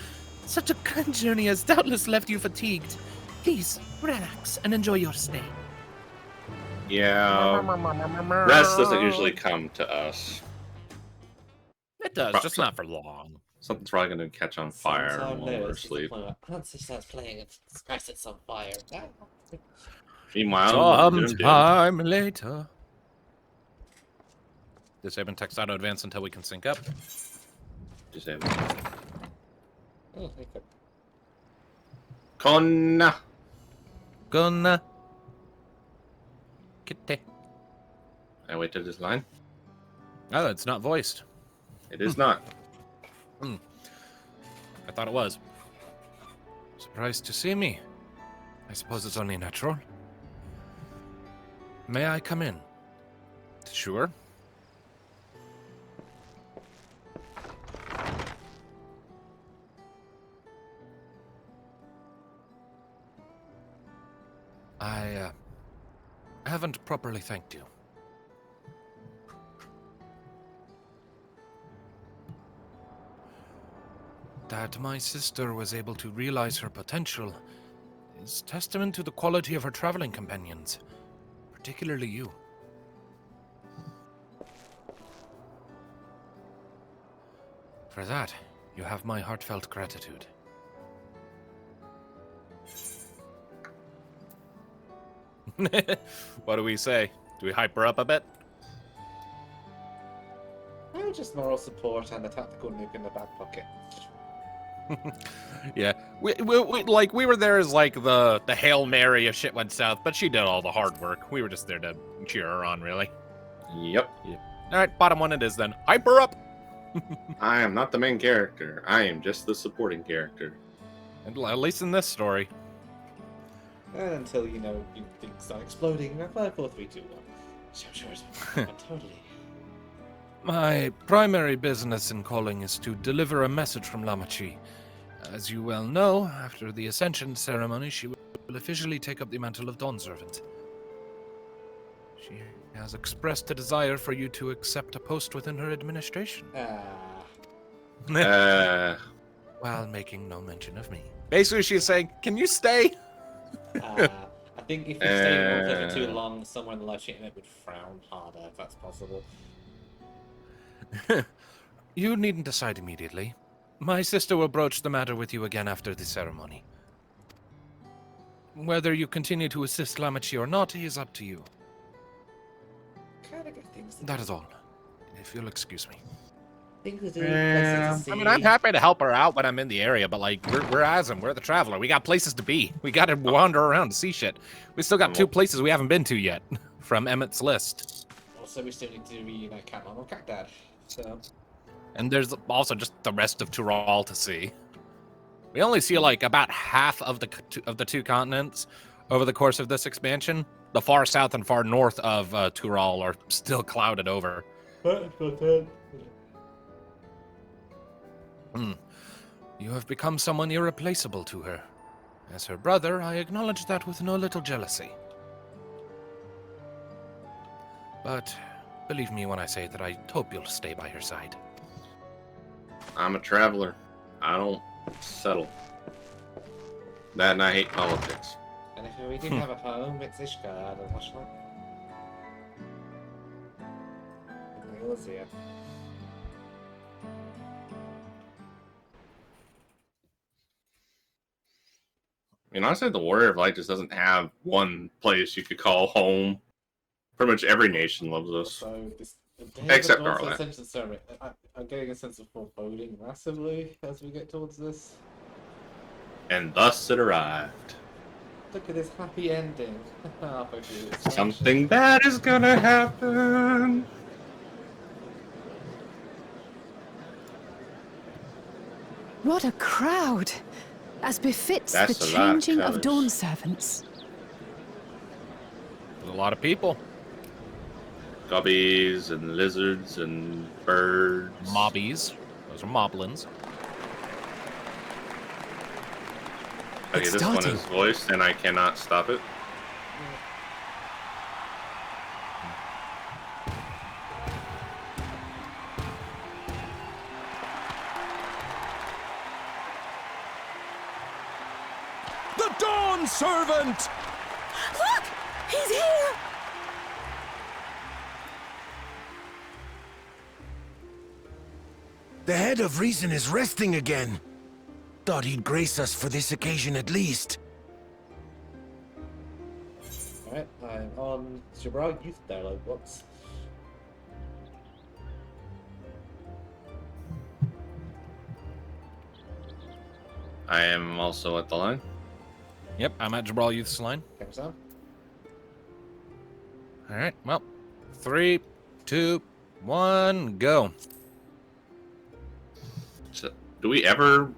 [SPEAKER 3] Such a grand journey has doubtless left you fatigued. Please, relax and enjoy your stay.
[SPEAKER 1] Yeah, rest doesn't usually come to us.
[SPEAKER 3] It does, just not for long.
[SPEAKER 1] Something's probably going to catch on fire
[SPEAKER 8] Sometime
[SPEAKER 1] while
[SPEAKER 8] later,
[SPEAKER 1] we're
[SPEAKER 8] it's just
[SPEAKER 1] asleep.
[SPEAKER 8] Once he starts playing, it sets on fire.
[SPEAKER 1] Meanwhile,
[SPEAKER 3] Sometime later. Disable text auto advance until we can sync up.
[SPEAKER 1] Disable.
[SPEAKER 8] Oh, okay.
[SPEAKER 1] Konna.
[SPEAKER 3] Gonna. Kitty.
[SPEAKER 1] I waited this line.
[SPEAKER 3] Oh, it's not voiced.
[SPEAKER 1] It is not.
[SPEAKER 3] I thought it was. Surprised to see me. I suppose it's only natural. May I come in? Sure. I haven't properly thanked you. That my sister was able to realize her potential is testament to the quality of her traveling companions, particularly you. For that, you have my heartfelt gratitude. What do we say? Do we hype her up a bit?
[SPEAKER 2] Just moral support and a tactical nuke in the back pocket.
[SPEAKER 3] Yeah, we were there as like the Hail Mary if shit went south, but she did all the hard work. We were just there to cheer her on, really.
[SPEAKER 1] Yep.
[SPEAKER 3] All right, bottom one it is then. Hype her up.
[SPEAKER 1] I am not the main character. I am just the supporting character.
[SPEAKER 3] At least in this story.
[SPEAKER 2] And until, you know, things start exploding. 5, 4, 3, 2, 1. Sure. Totally.
[SPEAKER 3] My primary business in calling is to deliver a message from Lamachi. As you well know, after the Ascension ceremony, she will officially take up the mantle of Dawn Servant. She has expressed a desire for you to accept a post within her administration. While making no mention of me. Basically, she's saying, can you stay?
[SPEAKER 2] I think if you stay in one for too long, someone in the live chat would frown harder, if that's possible.
[SPEAKER 3] You needn't decide immediately. My sister will broach the matter with you again after the ceremony. Whether you continue to assist Lamachi or not is up to you. That is all. If you'll excuse me.
[SPEAKER 2] Things to do, places to see.
[SPEAKER 3] I mean, I'm happy to help her out when I'm in the area, but like, we're Asm, we're the traveler. We got places to be. We got to wander around to see shit. We still got 2 places we haven't been to yet from Emmett's list.
[SPEAKER 2] Also, we still need to reunite Cat Mom and Cat Dad. So.
[SPEAKER 3] And there's also just the rest of Tural to see. We only see like about half of the 2 continents over the course of this expansion. The far south and far north of Tural are still clouded over. You have become someone irreplaceable to her. As her brother, I acknowledge that with no little jealousy. But believe me when I say that I hope you'll stay by her side.
[SPEAKER 1] I'm a traveler. I don't settle. That and I hate politics.
[SPEAKER 2] And if we did have a home, it's Ishgard and what's not. Here.
[SPEAKER 1] I mean, honestly, the Warrior of Light just doesn't have one place you could call home. Pretty much every nation loves us.
[SPEAKER 2] So this
[SPEAKER 1] Except
[SPEAKER 2] Dawn's
[SPEAKER 1] Garland.
[SPEAKER 2] Ascension ceremony. I'm getting a sense of foreboding massively as we get towards this.
[SPEAKER 1] And thus it arrived.
[SPEAKER 2] Look at this happy ending. Halfway through this
[SPEAKER 1] Something bad is gonna happen.
[SPEAKER 4] What a crowd! As befits
[SPEAKER 1] That's
[SPEAKER 4] the
[SPEAKER 1] a lot of
[SPEAKER 4] changing of
[SPEAKER 1] colours.
[SPEAKER 4] dawn servants.
[SPEAKER 3] There's a lot of people.
[SPEAKER 1] Gubbies and lizards and birds.
[SPEAKER 3] Mobbies. Those are moblins.
[SPEAKER 1] Okay,
[SPEAKER 6] It's
[SPEAKER 1] this one
[SPEAKER 6] starting.
[SPEAKER 1] is voiced and I cannot stop it.
[SPEAKER 9] The Dawn Servant!
[SPEAKER 4] Look! He's here!
[SPEAKER 9] The head of reason is resting again. Thought he'd grace us for this occasion at least.
[SPEAKER 2] Alright, I'm on Gibraltar Youth Dialogue. Whoops.
[SPEAKER 1] I am also at the line.
[SPEAKER 3] Yep, I'm at Gibraltar Youth's line.
[SPEAKER 2] Camera sound.
[SPEAKER 3] All right, well, 3, 2, 1, go.
[SPEAKER 1] So, do we ever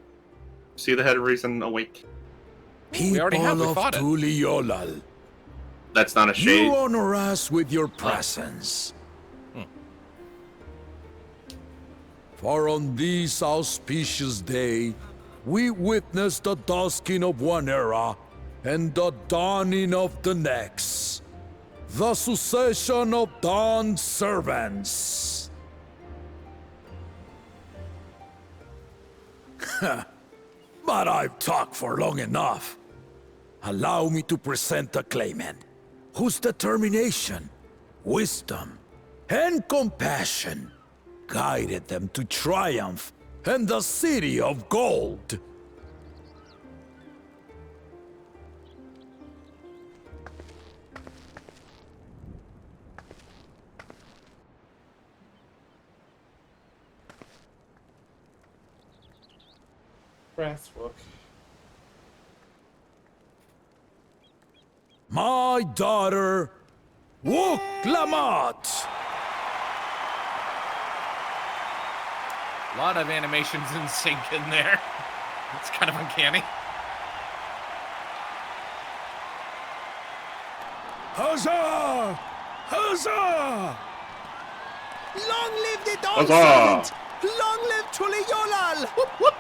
[SPEAKER 1] see the head of reason awake?
[SPEAKER 3] We already have, we
[SPEAKER 9] People of
[SPEAKER 3] fought it.
[SPEAKER 9] Tuliolal,
[SPEAKER 1] That's not a shade.
[SPEAKER 9] you honor us with your presence. For on this auspicious day, we witness the dusking of one era and the dawning of the next. The succession of Dawn servants. But I've talked for long enough. Allow me to present the claimant, whose determination, wisdom, and compassion guided them to triumph and the city of gold.
[SPEAKER 2] Breathwork.
[SPEAKER 9] My daughter, Wook Lamat.
[SPEAKER 3] A lot of animations in sync in there. It's kind of uncanny.
[SPEAKER 9] Huzzah! Huzzah!
[SPEAKER 10] Long live the Dawn
[SPEAKER 1] Huzzah!
[SPEAKER 10] Servant! Long live Tuliolal! Whoop, whoop.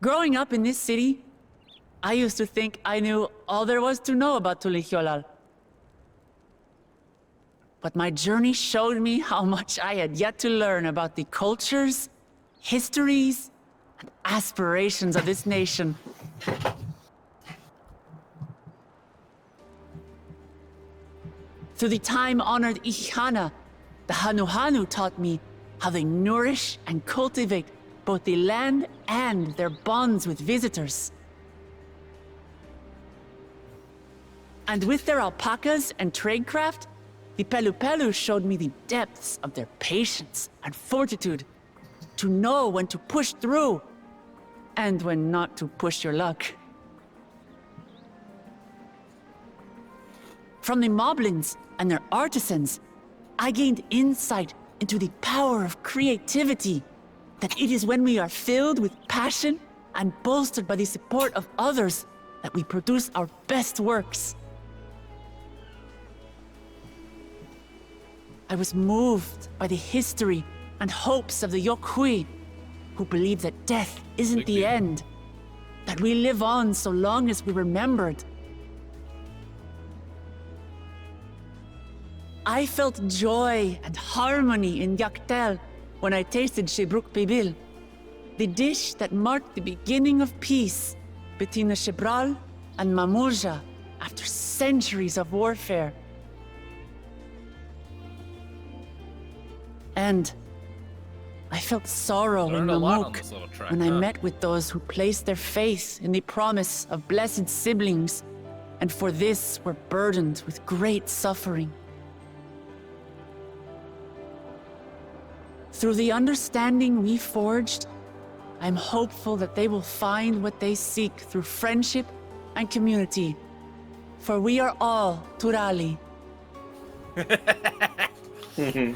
[SPEAKER 7] Growing up in this city, I used to think I knew all there was to know about Tuliolal. But my journey showed me how much I had yet to learn about the cultures, histories, and aspirations of this nation. Through the time-honored Ihana, the Hanuhanu taught me how they nourish and cultivate both the land and their bonds with visitors. And with their alpacas and tradecraft, the Pelupelu showed me the depths of their patience and fortitude, to know when to push through and when not to push your luck. From the Moblins and their artisans, I gained insight into the power of creativity, that it is when we are filled with passion and bolstered by the support of others that we produce our best works. I was moved by the history and hopes of the Yokhui, who believe that death isn't the end, that we live on so long as we're remembered. I felt joy and harmony in Yaktel when I tasted Shebruk Pibil, the dish that marked the beginning of peace between the Shebral and Mamurja after centuries of warfare. And I felt sorrow in
[SPEAKER 3] Learned a lot on
[SPEAKER 7] Mamuk
[SPEAKER 3] this little trek,
[SPEAKER 7] when I
[SPEAKER 3] huh?
[SPEAKER 7] met with those who placed their faith in the promise of blessed siblings, and for this were burdened with great suffering. Through the understanding we forged, I'm hopeful that they will find what they seek through friendship and community. For we are all Turali.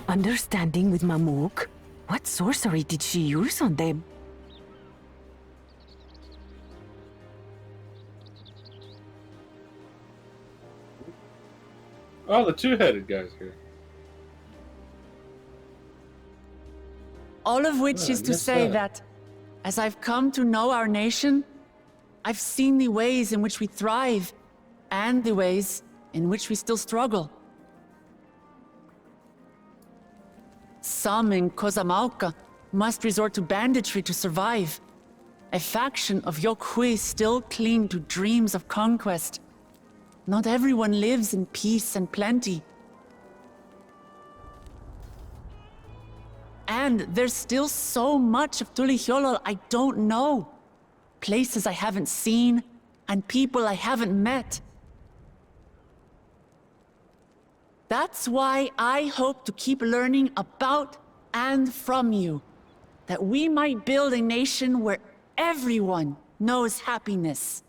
[SPEAKER 11] Understanding with Mamuk? What sorcery did she use on them?
[SPEAKER 1] Oh, the two-headed guy's here.
[SPEAKER 7] All of which
[SPEAKER 1] Oh,
[SPEAKER 7] is to
[SPEAKER 1] missed
[SPEAKER 7] say
[SPEAKER 1] that.
[SPEAKER 7] that, as I've come to know our nation, I've seen the ways in which we thrive, and the ways in which we still struggle. Some in Kozamauka must resort to banditry to survive. A faction of Yokhui still cling to dreams of conquest. Not everyone lives in peace and plenty. And there's still so much of Tulihyolol I don't know. Places I haven't seen, and people I haven't met. That's why I hope to keep learning about and from you, that we might build a nation where everyone knows happiness.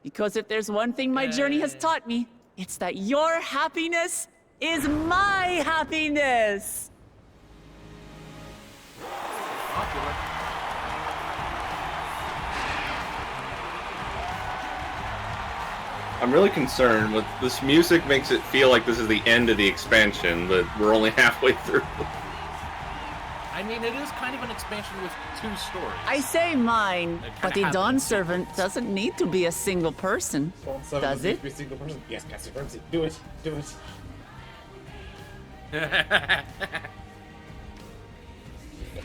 [SPEAKER 7] Because if there's one thing my journey has taught me, it's that your happiness is my happiness!
[SPEAKER 1] I'm really concerned with this music. Makes it feel like this is the end of the expansion, but we're only halfway through.
[SPEAKER 3] I mean, it is kind of an expansion with two stories.
[SPEAKER 7] I say mine,
[SPEAKER 3] They
[SPEAKER 7] but
[SPEAKER 3] kinda
[SPEAKER 7] the
[SPEAKER 3] have
[SPEAKER 7] Dawn
[SPEAKER 3] them
[SPEAKER 7] Servant doesn't need to be a single person, does it?
[SPEAKER 2] Be a single person? Yes, Cassie Ramsey. Do it. Do it.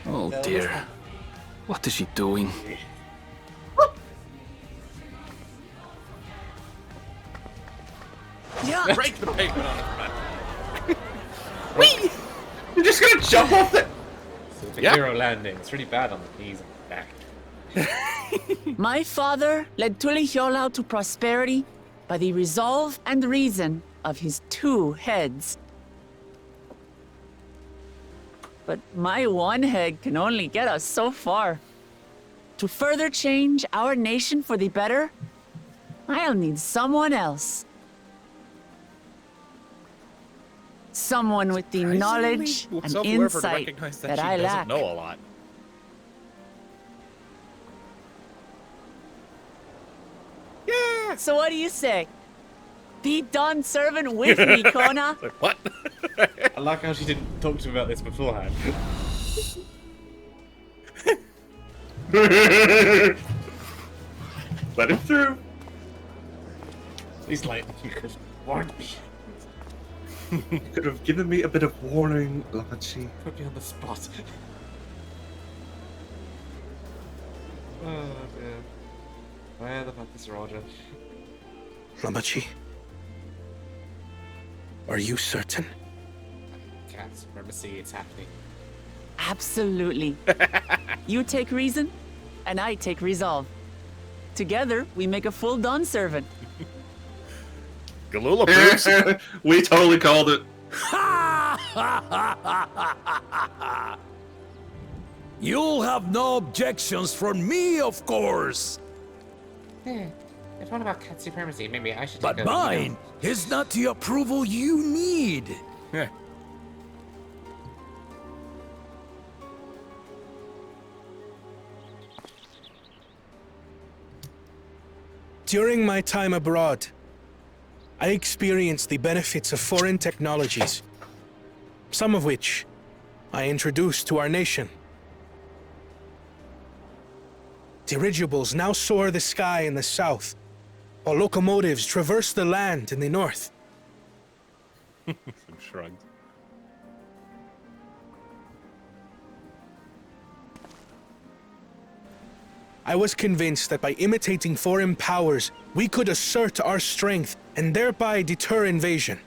[SPEAKER 5] Oh dear. What is she doing?
[SPEAKER 7] Yeah.
[SPEAKER 3] Break the pavement on the front.
[SPEAKER 1] You're just gonna jump off the...
[SPEAKER 2] So it's a
[SPEAKER 3] Yeah.
[SPEAKER 2] hero landing. It's really bad on the knees and back.
[SPEAKER 7] My father led Tulihyolol to prosperity by the resolve and reason of his 2 heads. But my one head can only get us so far. To further change our nation for the better, I'll need someone else. Someone with the knowledge and
[SPEAKER 3] Self-aware for to
[SPEAKER 7] insight
[SPEAKER 3] recognize
[SPEAKER 7] that
[SPEAKER 3] she
[SPEAKER 7] I
[SPEAKER 3] doesn't
[SPEAKER 7] lack.
[SPEAKER 3] know a lot.
[SPEAKER 7] Yeah. So what do you say? Be Dawn Servant with me, Kona?
[SPEAKER 3] What?
[SPEAKER 2] I like how she didn't talk to him about this beforehand.
[SPEAKER 1] Let him through.
[SPEAKER 2] He's like, you could have warned me.
[SPEAKER 1] You could have given me a bit of warning, Lamachi.
[SPEAKER 2] Put me on the spot. Oh dear. Where the fuck is Roger?
[SPEAKER 6] Lamachi, are you certain?
[SPEAKER 2] Cat supremacy, it's happening.
[SPEAKER 7] Absolutely. You take reason, and I take resolve. Together, we make a full Dawn Servant.
[SPEAKER 3] Galula proves.
[SPEAKER 1] We totally called it.
[SPEAKER 9] You'll have no objections from me, of course.
[SPEAKER 2] If what about cat supremacy? Maybe I should
[SPEAKER 9] But
[SPEAKER 2] take over,
[SPEAKER 9] mine is not the approval you need.
[SPEAKER 10] During my time abroad, I experienced the benefits of foreign technologies, some of which I introduced to our nation. Dirigibles now soar the sky in the south, while locomotives traverse the land in the north.
[SPEAKER 3] Some shrugs.
[SPEAKER 10] I was convinced that by imitating foreign powers, we could assert our strength and thereby deter invasion.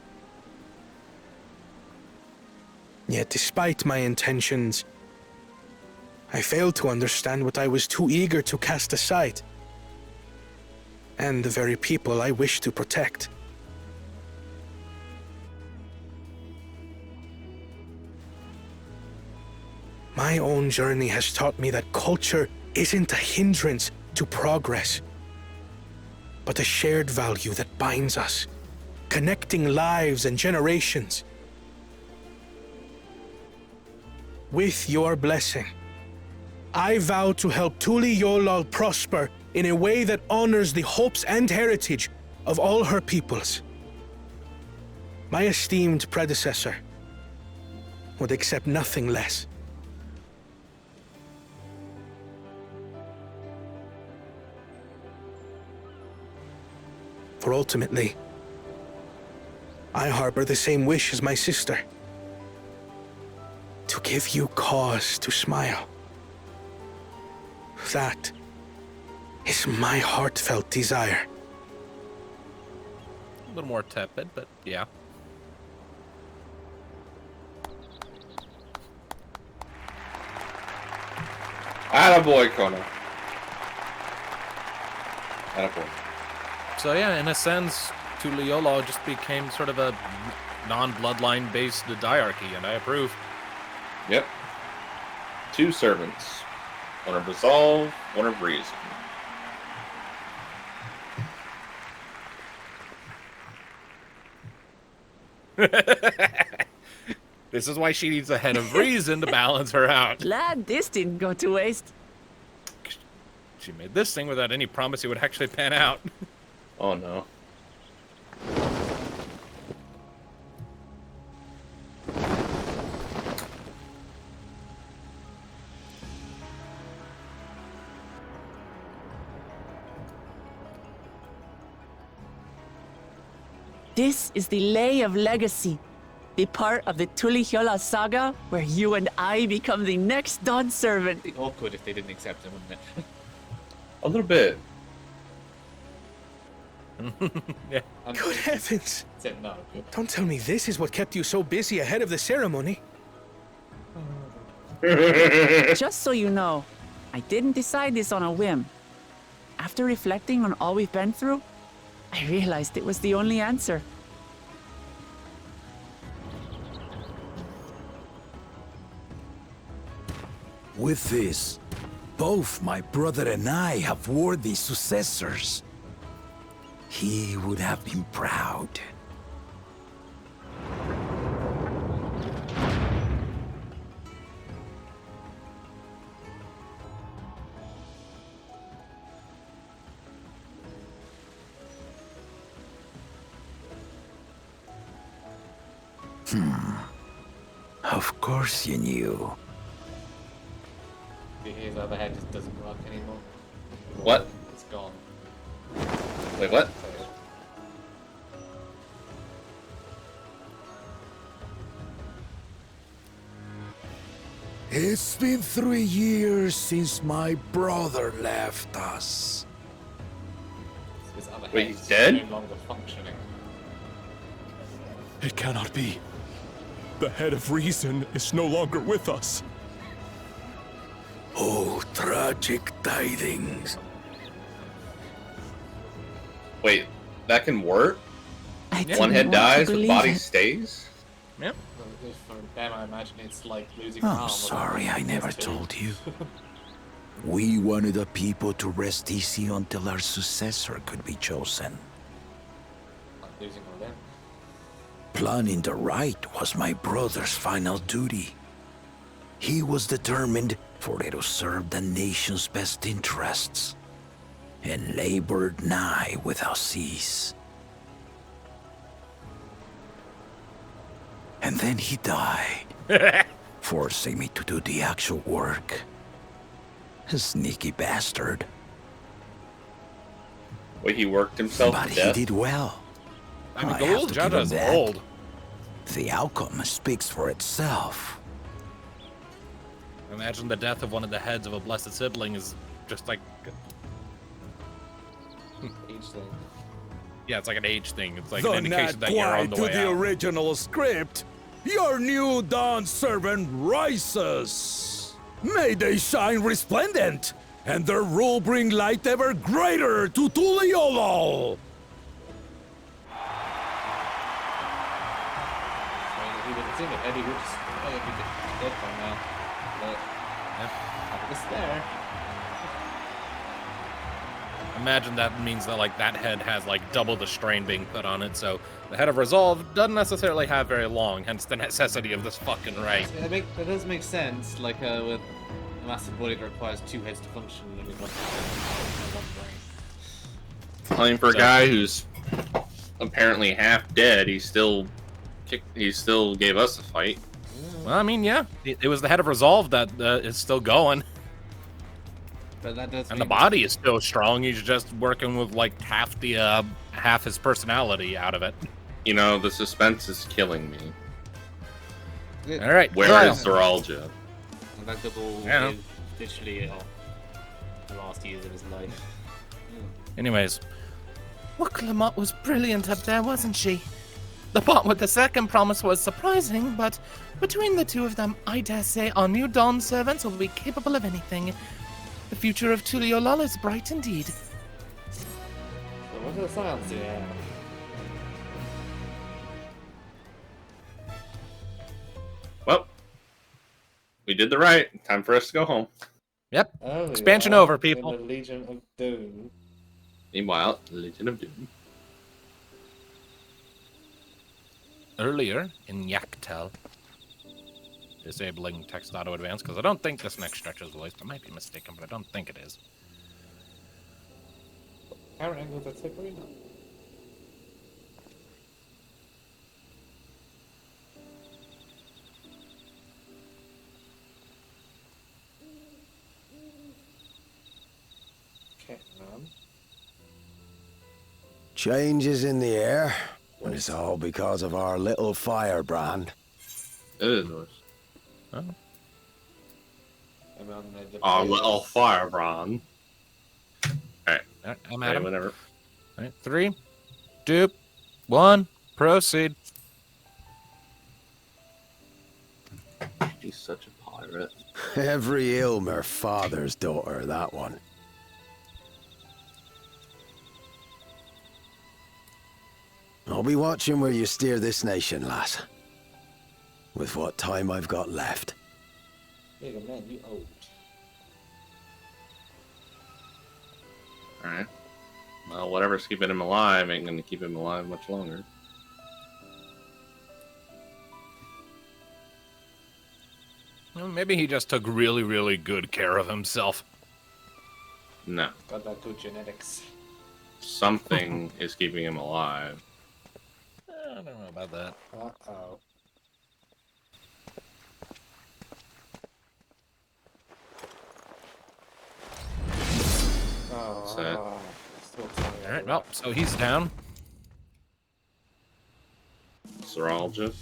[SPEAKER 10] Yet despite my intentions, I failed to understand what I was too eager to cast aside, and the very people I wish to protect. My own journey has taught me that culture isn't a hindrance to progress, but a shared value that binds us, connecting lives and generations. With your blessing, I vow to help Tuli Yolal prosper in a way that honors the hopes and heritage of all her peoples. My esteemed predecessor would accept nothing less. For ultimately, I harbor the same wish as my sister. To give you cause to smile. That is my heartfelt desire.
[SPEAKER 3] A little more tepid, but yeah.
[SPEAKER 1] Attaboy, Kona. Attaboy.
[SPEAKER 3] So yeah, in a sense, Tuliyola just became sort of a non-bloodline based diarchy, and I approve.
[SPEAKER 1] Yep. 2 servants. One of resolve, one of reason.
[SPEAKER 3] This is why she needs a head of reason to balance her out.
[SPEAKER 7] Glad this didn't go to waste.
[SPEAKER 3] She made this thing without any promise it would actually pan out.
[SPEAKER 1] Oh no.
[SPEAKER 7] This is the Lay of Legacy, the part of the Tulihyola saga where you and I become the next Dawn servant.
[SPEAKER 2] It'd be awkward if they didn't accept him, wouldn't it?
[SPEAKER 1] A little bit.
[SPEAKER 3] Yeah.
[SPEAKER 10] Good heavens!
[SPEAKER 2] Said no.
[SPEAKER 10] Don't tell me this is what kept you so busy ahead of the ceremony.
[SPEAKER 7] Just so you know, I didn't decide this on a whim. After reflecting on all we've been through, I realized it was the only answer.
[SPEAKER 9] With this, both my brother and I have worthy successors. He would have been proud. Of course you knew.
[SPEAKER 2] His other head just doesn't work anymore.
[SPEAKER 1] What?
[SPEAKER 2] It's gone.
[SPEAKER 1] Wait, what?
[SPEAKER 9] It's been 3 years since my brother left us.
[SPEAKER 2] His other
[SPEAKER 1] Wait,
[SPEAKER 2] head
[SPEAKER 1] he's
[SPEAKER 2] is
[SPEAKER 1] dead?
[SPEAKER 2] no longer functioning.
[SPEAKER 5] It cannot be. The head of reason is no longer with us.
[SPEAKER 9] Oh, tragic tidings.
[SPEAKER 1] Wait, that can work?
[SPEAKER 7] I
[SPEAKER 1] One head
[SPEAKER 7] didn't want to
[SPEAKER 1] dies, the
[SPEAKER 7] believe
[SPEAKER 1] body
[SPEAKER 7] it.
[SPEAKER 1] stays?
[SPEAKER 3] Yep.
[SPEAKER 2] For them, I imagine it's like losing an arm.
[SPEAKER 9] I'm
[SPEAKER 2] or
[SPEAKER 9] sorry I
[SPEAKER 2] something.
[SPEAKER 9] never
[SPEAKER 2] It's
[SPEAKER 9] told you. We wanted the people to rest easy until our successor could be chosen.
[SPEAKER 2] Like losing all them.
[SPEAKER 9] Planning the rite was my brother's final duty. He was determined for it to serve the nation's best interests, and labored nigh without cease. And then he died, forcing me to do the actual work. A sneaky bastard.
[SPEAKER 1] Wait, he worked himself
[SPEAKER 9] But
[SPEAKER 1] to
[SPEAKER 9] he
[SPEAKER 1] death?
[SPEAKER 9] did well.
[SPEAKER 3] I mean,
[SPEAKER 9] I
[SPEAKER 3] the
[SPEAKER 9] have
[SPEAKER 3] old
[SPEAKER 9] to give him
[SPEAKER 3] Jada's
[SPEAKER 9] that.
[SPEAKER 3] old.
[SPEAKER 9] The outcome speaks for itself.
[SPEAKER 3] Imagine the death of one of the heads of a blessed sibling is just like...
[SPEAKER 2] Each thing.
[SPEAKER 3] Yeah, it's like an age thing. It's like
[SPEAKER 12] Though
[SPEAKER 3] an indication
[SPEAKER 12] not
[SPEAKER 3] that you're on
[SPEAKER 12] quite
[SPEAKER 3] the
[SPEAKER 12] to
[SPEAKER 3] way
[SPEAKER 12] the
[SPEAKER 3] out.
[SPEAKER 12] original script,
[SPEAKER 9] your new dawn servant rises. May they shine resplendent, and their rule bring light ever greater to Tuliolol.
[SPEAKER 2] If he didn't sing it, Eddie would just be dead by now. But it's there.
[SPEAKER 3] Imagine that means that like that head has like double the strain being put on it, so the head of resolve doesn't necessarily have very long, hence the necessity of this fucking rite.
[SPEAKER 2] Yeah, that does make sense, like with a massive body that requires 2 heads to function, and you've got one brain.
[SPEAKER 1] I mean, for a guy who's apparently half dead, he still gave us a fight.
[SPEAKER 3] Well, I mean, yeah, it was the head of resolve that is still going.
[SPEAKER 2] But that does
[SPEAKER 3] and the body is still strong. He's just working with like half his personality out of it.
[SPEAKER 1] You know, the suspense is killing me.
[SPEAKER 3] All right,
[SPEAKER 1] where is Zoralja?
[SPEAKER 2] And that double is literally the last years of his life.
[SPEAKER 3] Anyways, Wooklamot was brilliant up there, wasn't she? The part with the second promise was surprising, but between the two of them, I dare say our new Dawn servants will be capable of anything. The future of Tuliolol is bright indeed.
[SPEAKER 2] So what are the science here?
[SPEAKER 1] Well, we did the right. Time for us to go home.
[SPEAKER 3] Yep. Expansion over, people.
[SPEAKER 2] The Legion of Doom.
[SPEAKER 1] Meanwhile, the Legion of Doom.
[SPEAKER 3] Earlier in Yaktel. Disabling text auto advance, because I don't think this next stretch is voiced. I might be mistaken, but I don't think it is.
[SPEAKER 2] Camera angle that's slippery? No. Okay, man.
[SPEAKER 9] Changes in the air, and it's all because of our little firebrand.
[SPEAKER 1] It is nice.
[SPEAKER 3] Oh.
[SPEAKER 1] Our little firebrand. Alright.
[SPEAKER 3] I'm at him.
[SPEAKER 1] Whatever.
[SPEAKER 3] Alright, 3, 2, 1, proceed.
[SPEAKER 1] He's such a pirate.
[SPEAKER 9] Every Ilmer father's daughter, that one. I'll be watching where you steer this nation, lass. With what time I've got left.
[SPEAKER 2] Big man, you old.
[SPEAKER 1] Alright. Well, whatever's keeping him alive ain't gonna keep him alive much longer.
[SPEAKER 3] Well, maybe he just took really, really good care of himself.
[SPEAKER 1] No.
[SPEAKER 2] Got that good genetics.
[SPEAKER 1] Something is keeping him alive.
[SPEAKER 3] I don't know about that.
[SPEAKER 2] Uh-oh.
[SPEAKER 3] Alright, well, so he's down.
[SPEAKER 1] Zoralja.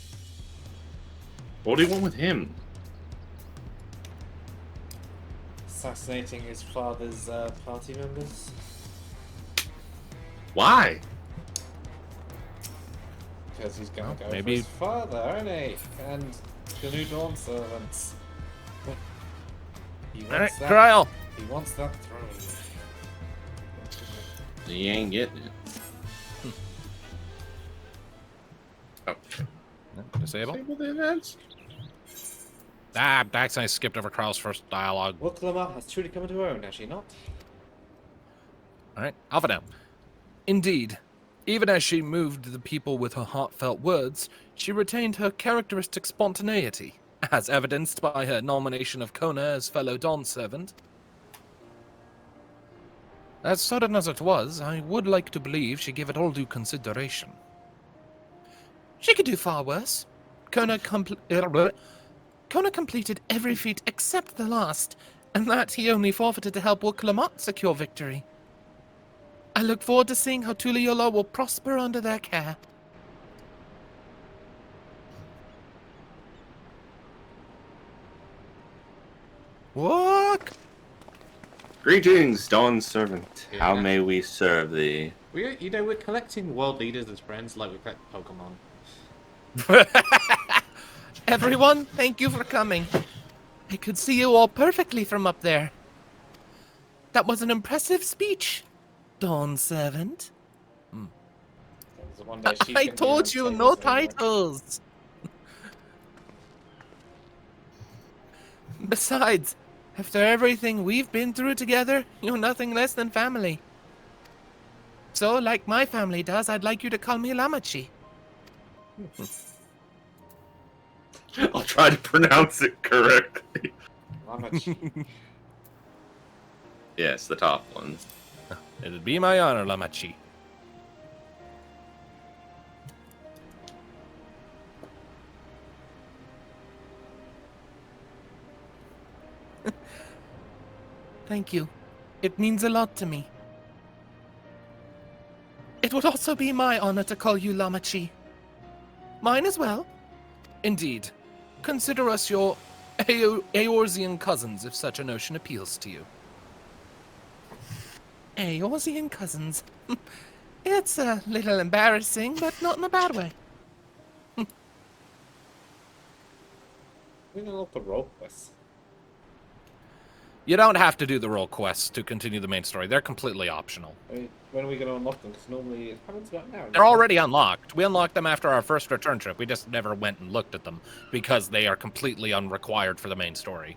[SPEAKER 1] What do you want with him?
[SPEAKER 2] Assassinating his father's party members.
[SPEAKER 1] Why?
[SPEAKER 2] Because he's gonna go
[SPEAKER 3] maybe
[SPEAKER 2] for his father, isn't he? And the new Dawn servants. He
[SPEAKER 3] Alright,
[SPEAKER 2] that.
[SPEAKER 3] Kryl.
[SPEAKER 2] He wants that throne.
[SPEAKER 1] He ain't getting it. Oh.
[SPEAKER 3] Disable.
[SPEAKER 1] Disable the events.
[SPEAKER 3] Ah, I skipped over Kryl's first dialogue.
[SPEAKER 2] Wooklamot has truly come into her own, has she not?
[SPEAKER 3] Alright, Alpha down. Indeed. Even as she moved the people with her heartfelt words, she retained her characteristic spontaneity, as evidenced by her nomination of Kona as fellow Dawn servant. As sudden as it was, I would like to believe she gave it all due consideration. She could do far worse. Kona completed every feat except the last, and that he only forfeited to help Wooklamot secure victory. I look forward to seeing how Tuliolol will prosper under their care. Walk!
[SPEAKER 1] Greetings, Dawn servant. How may we serve thee?
[SPEAKER 2] We're collecting world leaders as friends like we collect Pokemon.
[SPEAKER 3] Everyone, thank you for coming. I could see you all perfectly from up there. That was an impressive speech, Dawn Servant.
[SPEAKER 2] So one day she's
[SPEAKER 3] I
[SPEAKER 2] gonna be
[SPEAKER 3] told
[SPEAKER 2] on
[SPEAKER 3] you
[SPEAKER 2] tables
[SPEAKER 3] no
[SPEAKER 2] anyway.
[SPEAKER 3] titles. Besides, after everything we've been through together, you're nothing less than family. So, like my family does, I'd like you to call me Lamachi.
[SPEAKER 1] I'll try to pronounce it correctly.
[SPEAKER 2] Lamachi.
[SPEAKER 1] Yes, the top ones.
[SPEAKER 3] It'd be my honor, Lamachi. Thank you. It means a lot to me. It would also be my honor to call you Lamachi. Mine as well. Indeed. Consider us your Eorzean cousins, if such a notion appeals to you. Eorzean cousins. It's a little embarrassing, but not in a bad way.
[SPEAKER 2] We don't know the role quests.
[SPEAKER 3] You don't have to do the role quests to continue the main story. They're completely optional.
[SPEAKER 2] I mean, when are we going to unlock them? Because normally it happens about now.
[SPEAKER 3] They're already unlocked. We unlocked them after our first return trip. We just never went and looked at them because they are completely unrequired for the main story.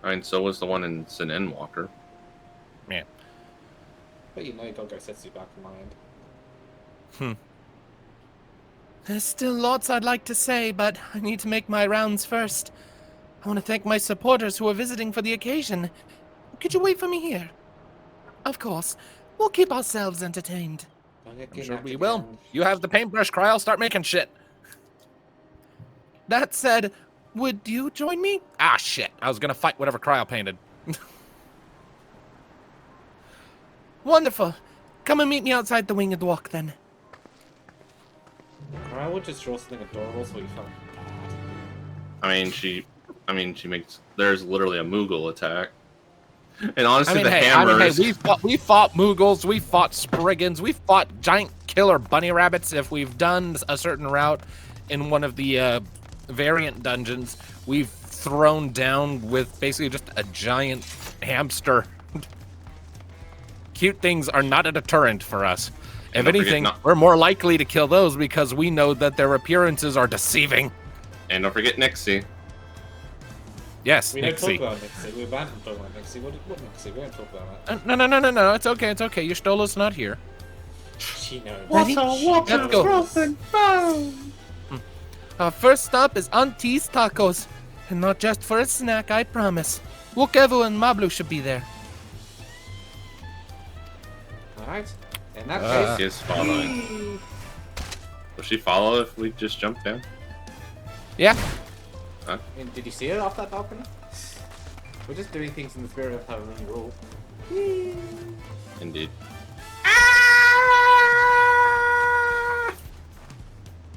[SPEAKER 1] I mean, so was the one in Sin Endwalker.
[SPEAKER 3] Yeah.
[SPEAKER 2] But you know you got Setsu back in mind.
[SPEAKER 3] There's still lots I'd like to say, but I need to make my rounds first. I want to thank my supporters who are visiting for the occasion. Could you wait for me here? Of course. We'll keep ourselves entertained.
[SPEAKER 2] I'm
[SPEAKER 3] sure we will. You have the paintbrush, Cry. I'll start making shit. That said, would you join me? Ah, shit. I was going to fight whatever Cryo painted. Wonderful. Come and meet me outside the Winged Walk, then.
[SPEAKER 2] I would just draw something adorable so you felt bad.
[SPEAKER 1] I mean, she makes. There's literally a Moogle attack. And honestly, the
[SPEAKER 3] hey,
[SPEAKER 1] hammers.
[SPEAKER 3] we fought Moogles, we fought Spriggans, we fought giant killer bunny rabbits. If we've done a certain route in one of the variant dungeons, we've thrown down with basically just a giant hamster. Cute things are not a deterrent for us. If anything, we're more likely to kill those because we know that their appearances are deceiving.
[SPEAKER 1] And don't forget Nixie.
[SPEAKER 3] Yes,
[SPEAKER 2] we don't
[SPEAKER 3] Nixie.
[SPEAKER 2] talk about Nixie. We abandoned talking about Nixie. What Nixie? We don't talk about that.
[SPEAKER 3] No. It's okay. It's okay. Your Stola's not here.
[SPEAKER 2] She knows.
[SPEAKER 3] Ready? Let's go. Our first stop is Auntie's Tacos. And not just for a snack, I promise. Wokevu and Mablu should be there.
[SPEAKER 2] Alright. In that case...
[SPEAKER 1] She is following. Will she follow if we just jump down?
[SPEAKER 3] Yeah.
[SPEAKER 2] I mean, did you see it off that balcony? We're just doing things in the spirit of how we rule.
[SPEAKER 1] Indeed.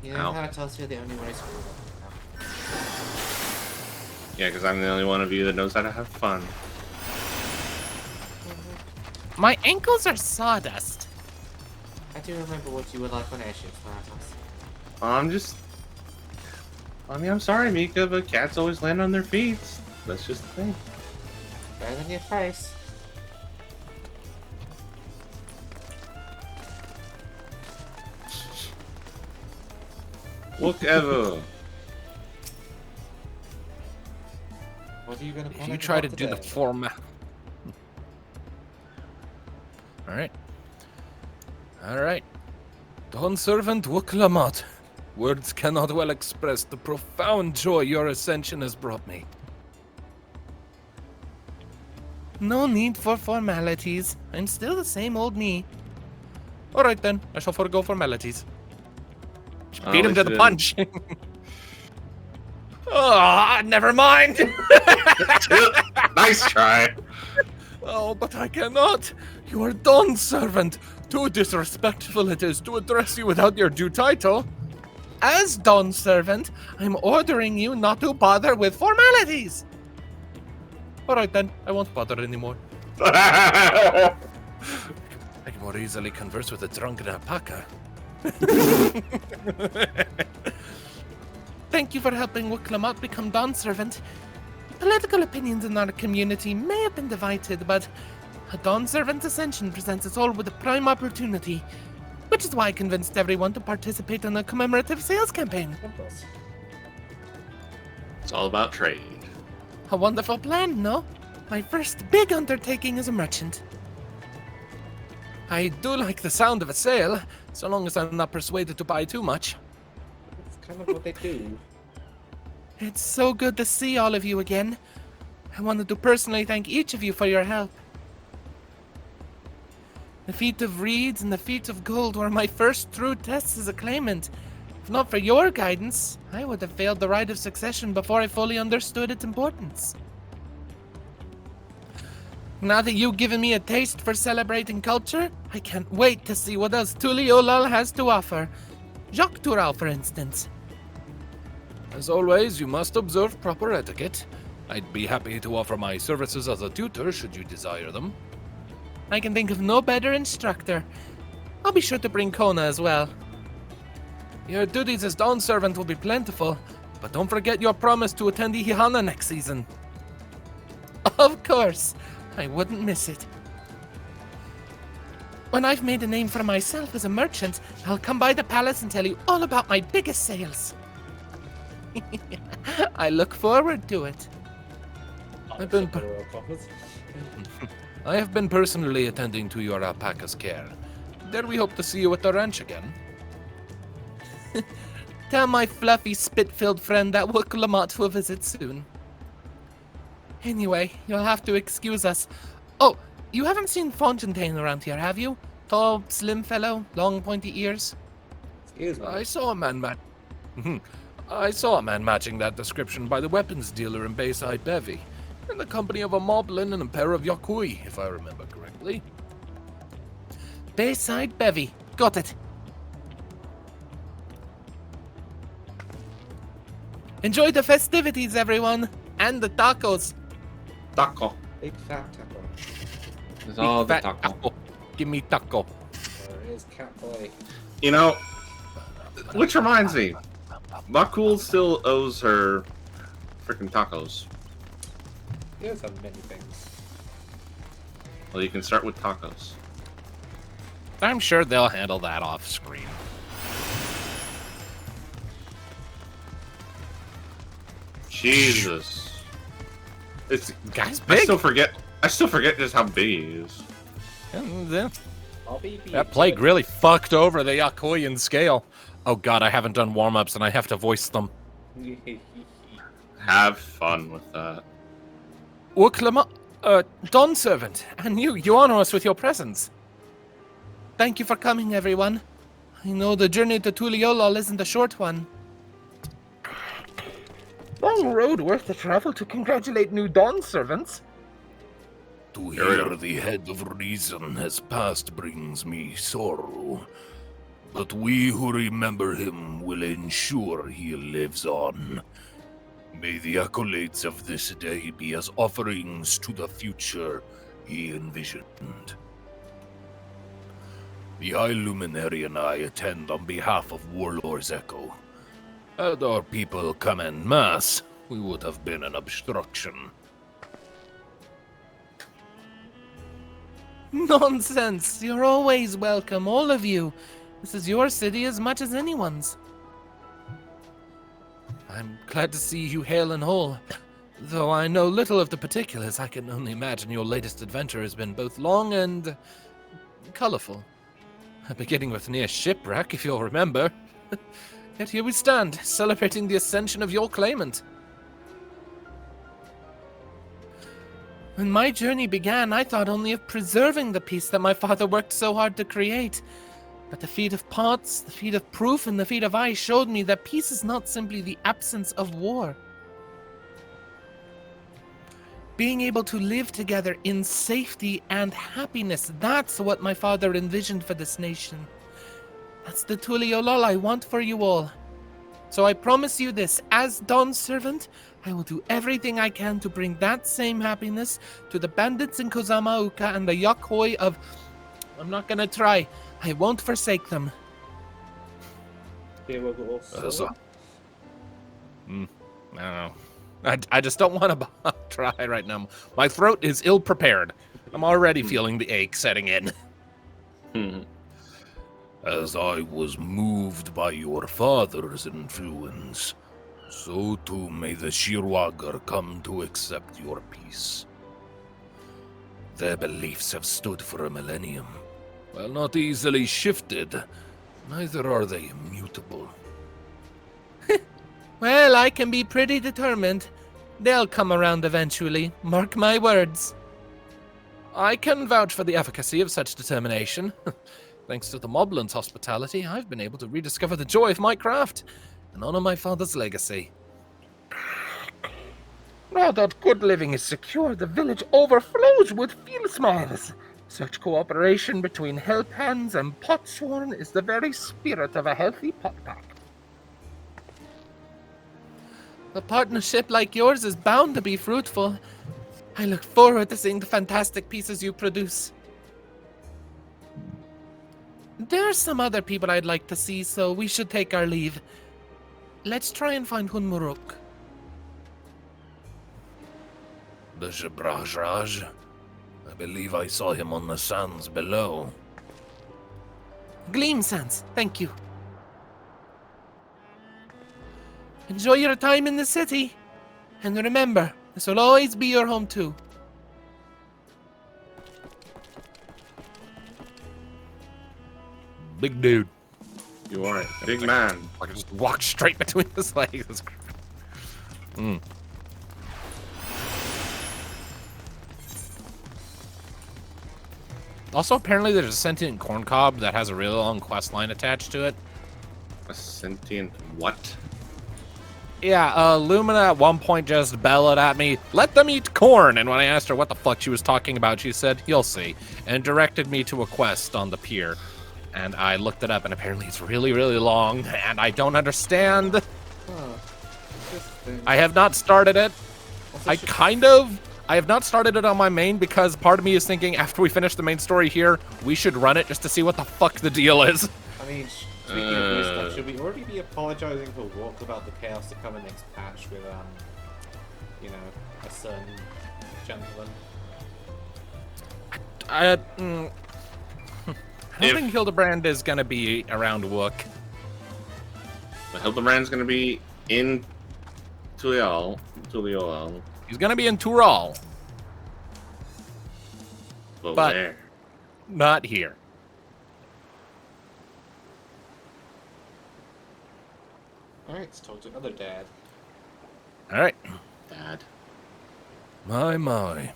[SPEAKER 8] You know how it tells you the only way to rule.
[SPEAKER 1] Yeah, because I'm the only one of you that knows how to have fun.
[SPEAKER 3] My ankles are sawdust.
[SPEAKER 8] I do remember what you were like on airships, Thanatos.
[SPEAKER 1] I'm sorry, Mika, but cats always land on their feet. That's just the thing.
[SPEAKER 8] Better than your face.
[SPEAKER 1] Whatever.
[SPEAKER 2] What are you gonna
[SPEAKER 3] If you try to do the format. Alright. Dawn Servant Wuklamat. Words cannot well express the profound joy your ascension has brought me. No need for formalities. I'm still the same old me. Alright then, I shall forego formalities. Beat him to the punch. Oh, never mind.
[SPEAKER 1] Nice try.
[SPEAKER 3] Oh, but I cannot. You are Dawn Servant. Too disrespectful it is to address you without your due title. As Dawn Servant, I'm ordering you not to bother with formalities. Alright then, I won't bother anymore. I can more easily converse with a drunken alpaca. Thank thank you for helping Wuklamot become Dawn Servant. Political opinions in our community may have been divided, but a Dawn Servant's ascension presents us all with a prime opportunity, which is why I convinced everyone to participate in a commemorative sales campaign.
[SPEAKER 2] Of course.
[SPEAKER 1] It's all about trade.
[SPEAKER 3] A wonderful plan, no? My first big undertaking as a merchant. I do like the sound of a sale, so long as I'm not persuaded to buy too much.
[SPEAKER 2] It's kind of what they do.
[SPEAKER 3] It's so good to see all of you again. I wanted to personally thank each of you for your help. The feat of reeds and the feat of gold were my first true tests as a claimant. If not for your guidance, I would have failed the rite of succession before I fully understood its importance. Now that you've given me a taste for celebrating culture, I can't wait to see what else Tuliolal has to offer. Jacques Tural, for instance.
[SPEAKER 12] As always, you must observe proper etiquette. I'd be happy to offer my services as a tutor should you desire them.
[SPEAKER 3] I can think of no better instructor. I'll be sure to bring Kona as well. Your duties as Dawn Servant will be plentiful, but don't forget your promise to attend Ihana next season. Of course, I wouldn't miss it. When I've made a name for myself as a merchant, I'll come by the palace and tell you all about my biggest sales. I look forward to it.
[SPEAKER 12] I have been personally attending to your alpaca's care. Dare we hope to see you at the ranch again?
[SPEAKER 3] Tell my fluffy, spit-filled friend that Wuklamot will visit soon. Anyway, you'll have to excuse us. Oh, you haven't seen Fontaine around here, have you? Tall, slim fellow, long pointy ears.
[SPEAKER 2] Excuse me.
[SPEAKER 12] I saw a man matching that description by the weapons dealer in Bayside Bevy, in the company of a moblin and a pair of Yakui, if I remember correctly.
[SPEAKER 3] Bayside Bevy. Got it. Enjoy the festivities, everyone, and the tacos.
[SPEAKER 1] Taco.
[SPEAKER 2] Big fat taco.
[SPEAKER 1] It's all the
[SPEAKER 3] Fat
[SPEAKER 1] taco.
[SPEAKER 3] Give me taco.
[SPEAKER 2] There is Catboy.
[SPEAKER 1] You know, which reminds me, Makul still owes her freaking tacos.
[SPEAKER 2] He does have many things.
[SPEAKER 1] Well, you can start with tacos.
[SPEAKER 3] I'm sure they'll handle that off screen.
[SPEAKER 1] Jesus. It's
[SPEAKER 3] Guy's
[SPEAKER 1] I
[SPEAKER 3] big.
[SPEAKER 1] still forget just how big he is.
[SPEAKER 3] That plague really fucked over the Yakoyan scale. Oh god, I haven't done warm-ups and I have to voice them.
[SPEAKER 1] Have fun with that.
[SPEAKER 3] Wuklama, Dawn Servant, and you honor us with your presence. Thank you for coming, everyone. I know the journey to Tuliolal isn't a short one. Long road worth the travel to congratulate new Dawn Servants.
[SPEAKER 12] To hear the head of reason has passed brings me sorrow. But we who remember him will ensure he lives on. May the accolades of this day be as offerings to the future he envisioned. The High Luminary and I attend on behalf of Warlord's Echo. Had our people come en masse, we would have been an obstruction.
[SPEAKER 3] Nonsense! You're always welcome, all of you. This is your city as much as anyone's. I'm glad to see you hale and whole. Though I know little of the particulars, I can only imagine your latest adventure has been both long and colorful. Beginning with near shipwreck, if you'll remember. Yet here we stand, celebrating the ascension of your claimant. When my journey began, I thought only of preserving the peace that my father worked so hard to create. But the feat of Potts, the feat of Proof, and the feat of Ice showed me that peace is not simply the absence of war. Being able to live together in safety and happiness, that's what my father envisioned for this nation. That's the Tuliolal I want for you all. So I promise you this, as Dawn Servant, I will do everything I can to bring that same happiness to the bandits in Kozamauka and the Yakhoi of... I'm not gonna try. I won't forsake them. I don't know. I just don't want to try right now. My throat is ill-prepared. I'm already feeling the ache setting in.
[SPEAKER 12] As I was moved by your father's influence, so too may the Shirwagar come to accept your peace. Their beliefs have stood for a millennium. While not easily shifted, neither are they immutable.
[SPEAKER 3] Well, I can be pretty determined. They'll come around eventually, mark my words. I can vouch for the efficacy of such determination. Thanks to the Moblins' hospitality, I've been able to rediscover the joy of my craft and honor my father's legacy. Now that good living is secure, the village overflows with field smiles. Such cooperation between help hands and potsworn is the very spirit of a healthy potpack. A partnership like yours is bound to be fruitful. I look forward to seeing the fantastic pieces you produce. There are some other people I'd like to see, so we should take our leave. Let's try and find Hunmuruk.
[SPEAKER 12] The Jabrajraj? I believe I saw him on the sands below.
[SPEAKER 3] Gleam Sands, thank you. Enjoy your time in the city. And remember, this will always be your home too.
[SPEAKER 12] Big dude.
[SPEAKER 1] You are a big man.
[SPEAKER 3] I can just walk straight between his legs. Also, apparently there's a sentient corn cob that has a really long quest line attached to it.
[SPEAKER 1] A sentient what?
[SPEAKER 3] Yeah, Lumina at one point just bellowed at me, "Let them eat corn!" And when I asked her what the fuck she was talking about, she said, "You'll see," and directed me to a quest on the pier. And I looked it up, and apparently it's really, really long, and I don't understand. I have not started it. I have not started it on my main because part of me is thinking after we finish the main story here, we should run it just to see what the fuck the deal is.
[SPEAKER 2] I mean, speaking of weird stuff, should we already be apologizing for what about the chaos to come in next patch with, you know, a certain gentleman?
[SPEAKER 3] I don't think Hildebrand is going to be around Wook.
[SPEAKER 1] But Hildebrand's gonna be in Tulial.
[SPEAKER 3] He's going to be in Tural.
[SPEAKER 1] But where?
[SPEAKER 3] Not here.
[SPEAKER 2] Alright, let's talk to another dad.
[SPEAKER 3] Alright.
[SPEAKER 1] Dad.
[SPEAKER 12] My.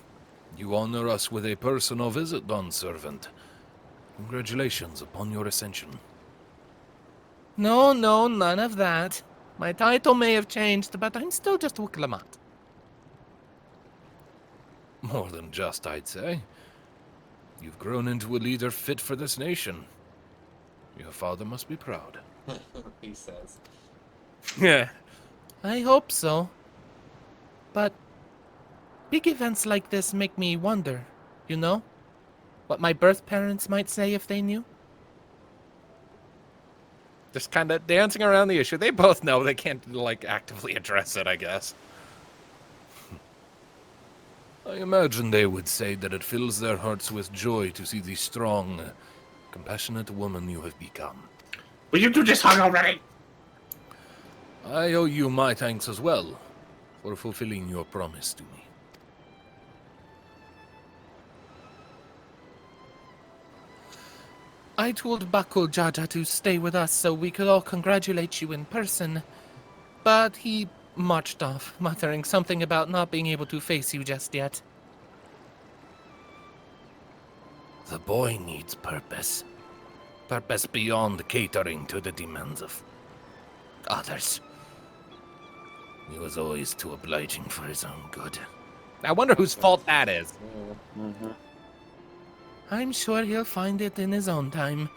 [SPEAKER 12] You honor us with a personal visit, Dawn Servant. Congratulations upon your ascension.
[SPEAKER 3] No, none of that. My title may have changed, but I'm still just Wukalamat.
[SPEAKER 12] More than just, I'd say. You've grown into a leader fit for this nation. Your father must be proud.
[SPEAKER 2] He says.
[SPEAKER 3] Yeah. I hope so. But big events like this make me wonder, you know? What my birth parents might say if they knew? Just kind of dancing around the issue. They both know they can't, like, actively address it, I guess.
[SPEAKER 12] I imagine they would say that it fills their hearts with joy to see the strong, compassionate woman you have become.
[SPEAKER 1] Will you do this hug already?
[SPEAKER 12] I owe you my thanks as well for fulfilling your promise to me.
[SPEAKER 3] I told Bakul Jaja to stay with us so we could all congratulate you in person, but he marched off, muttering something about not being able to face you just yet.
[SPEAKER 12] The boy needs purpose. Purpose beyond catering to the demands of others. He was always too obliging for his own good.
[SPEAKER 3] I wonder whose fault that is. I'm sure he'll find it in his own time,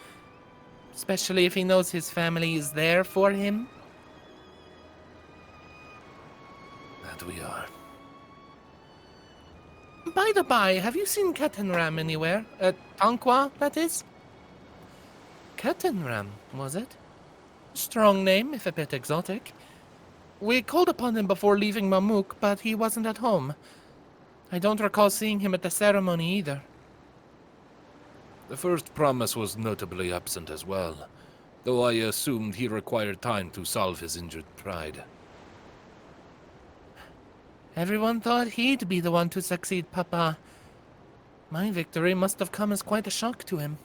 [SPEAKER 3] especially if he knows his family is there for him.
[SPEAKER 12] That we are.
[SPEAKER 3] By the by, have you seen Ketenram anywhere? Tankwa, that is? Ketenram, was it? Strong name, if a bit exotic. We called upon him before leaving Mamuk, but he wasn't at home. I don't recall seeing him at the ceremony either.
[SPEAKER 12] The first promise was notably absent as well, though I assumed he required time to solve his injured pride.
[SPEAKER 3] Everyone thought he'd be the one to succeed Papa. My victory must have come as quite a shock to him.